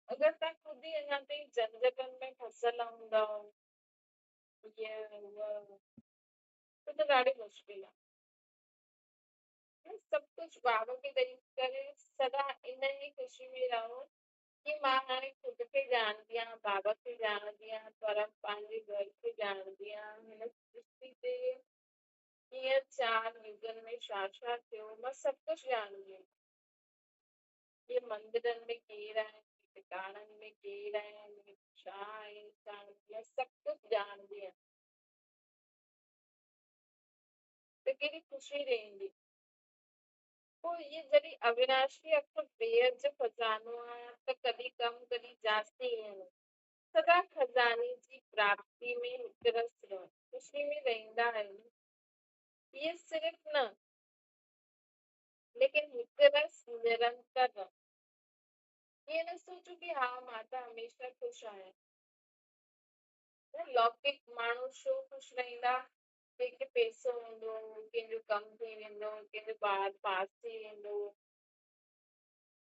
अगरि तव्हां ख़ुदि ई अञा ताईं झंझटनि में फसियल हूंदव ईअं हूअं त ॾाढी मुश्किल आहे। सभु कुझु बाबा खे ॾेई करे सदा इन ई ख़ुशी में रहो कि मां हाणे ख़ुदि खे ॼाणंदी आहियां बाबा खे ॼाणंदी आहियां पर पंहिंजे घर खे ॼाणंदी आहियां हिन सृष्टि ते कीअं 4 युगनि में छा छा थियो मां सभु कुझु ॼाणंदी आहियां। ये मंदिरनि में केरु आहिनि टिकाणनि में केरु आहिनि छा आहे छा न सभु कुझु ॼाणंदी आहियां। त केॾी ख़ुशी रहंदी। पोइ इहे जॾहिं अविनाशी अखुट बेहद जो खज़ानो आहे त कॾहिं कम कॾहिं जास्ती ईअं न सदा खज़ाने जी प्राप्ति में हिकु रस रहो ख़ुशी में रहंदा आहिनि। इहे सिर्फ़ न लेकिन हिकु रस निरंतर रहो। ईअं न सोचो कि हा मां त हमेशह ख़ुशि आहियां। लौकिक माण्हू छो ख़ुशि रहंदा कंहिंखे पैसो हूंदो कंहिंजो कमु थी वेंदो कंहिंजो ॿार पास थी वेंदो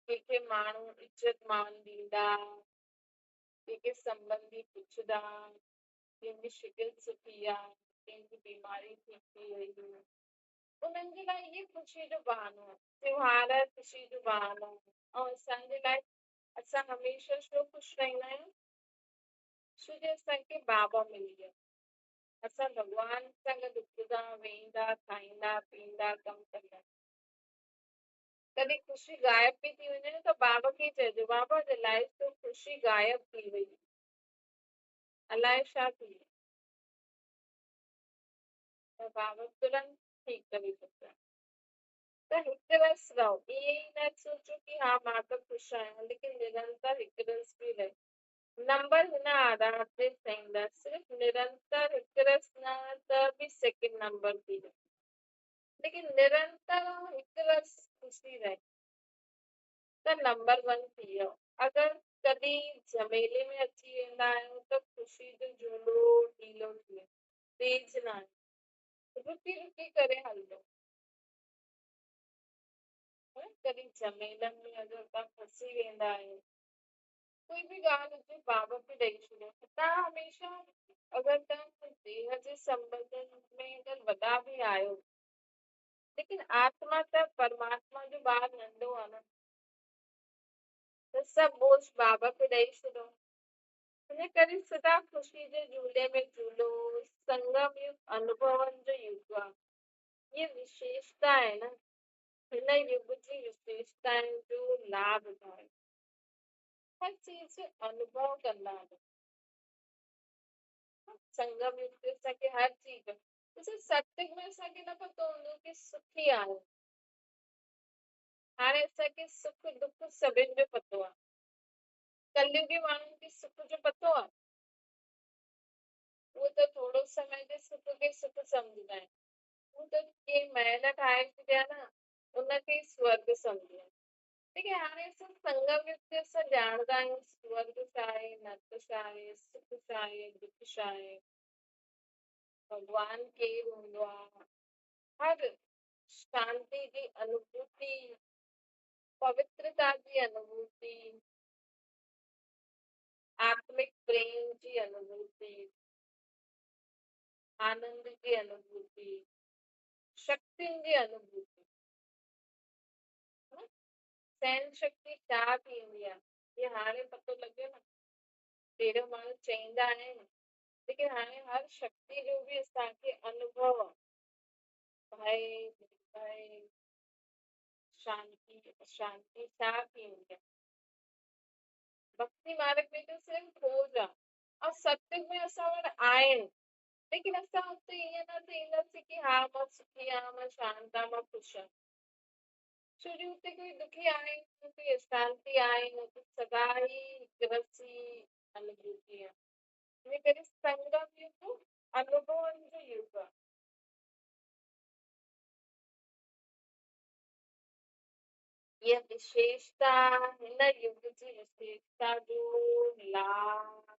कंहिंखे माण्हू इज़त मान ॾींदा कंहिंखे संबंधी पुछंदा कंहिंजी शिकिल सुठी आहे कंहिंजी बीमारी ठीक थी वई उन्हनि जे लाइ इहे ख़ुशी जो बहानो आहे। त्योहार ख़ुशी जो बहानो ऐं असांजे लाइ असां हमेशह छो ख़ुशि रहंदा आहियूं छो जो असांखे बाबा मिली विया। असां भॻवान सां गॾु उथंदा वेहंदा खाईंदा पीअंदा कमु कंदा कॾहिं ख़ुशी गायब बि थी वञे न त बाबा खे चइजो बाबा अलाए छो ख़ुशी गायब थी वई अलाए छा थी वियो त बाबा तुरंत ठीकु करे छॾींदा। त हिकु रस रहो ईअं ई न सोचो कि हा मां त ख़ुशि आहियां लेकिन निरंतर हिकु रस बि रहे। नंबर हिन आधार ते चईंदा सिर्फ़ु निरंतर हिकु रस न त बि सेकेंड नंबर थी वञे लेकिन निरंतर हिकु रस ख़ुशी रहे त नंबर 1 थी वियो। अगरि कॾहिं झमेले में अची वेंदा आहियूं त ख़ुशी जो झूलो ढीलो थी वेंदो तेज न आहे रुकी रुकी करे हलंदो। कॾहिं झमेलनि में अगरि तव्हां फसी वेंदा आहियो कोई बि ॻाल्हि हुजे बाबा खे ॾेई छॾियो तव्हां हमेशह अगरि तव्हां देह जे संबंधनि में अगरि वॾा बि आहियो लेकिन आत्मा त परमात्मा जो ॿार नंढो आहे न त सभु बोझ बाबा खे ॾेई छॾियो। हिन करे सदा ख़ुशी जे झूले में झूलो संगम युग अनुभवनि जो युग आहे। इहे विशेषता आहे न हिन युग जी विशेषताउनि जो लाभ उठायो हर चीज जो अनुभव कंदा आहियूं। संगम युग ते असांखे हर चीज ॾिसो सत्संग में असांखे न पतो हूंदो कि सुखी आहे हाणे असांखे सुख दुख सभिनि जो पतो आहे कलयुगी माण्हुनि खे सुख जो पतो आहे उहो त थोरो समय जे सुख खे सुख सम्झंदा आहिनि हू त कंहिं महल ठाहे छॾिया न उनखे स्वर्ग सम्झिया लेकिन हाणे असां संगम युग ते असां ॼाणंदा आहियूं स्वर्ग छा आहे नर्क छा आहे सुख छा आहे दुख छा आहे भॻवानु केरु हूंदो आहे हर शांति जी अनुभूति पवित्रता जी अनुभूति आत्मिक प्रेम जी अनुभूति आनंद जी अनुभूति शक्तियुनि जी अनुभूति, सहन शक्ति छा थींदी आहे ये हाणे पतो लॻियो न। पहिरियों माण्हू चईंदा आहिनि लेकिन हाणे हर शक्ति जो बि असांखे अनुभव आहे। भय शांति अशांति छा थींदी आहे। भक्ति मार्ग में त सिर्फ़ खोज आहे ऐं सत्संग में असां वटि आहिनि लेकिन असां हुते ईअं न चईंदासीं कि हा मां सुखी आहियां मां शांत आहियां मां ख़ुशि आहियां। छो जो हुते कोई दुखी आहे न कोई अशांति आहे न कुझु सदा ई हिकु रसी अनुभूति आहे। इन करे संगम युग अनुभवनि जो युग आहे। इहा विशेषता हिन युग जी विशेषता जो लाभ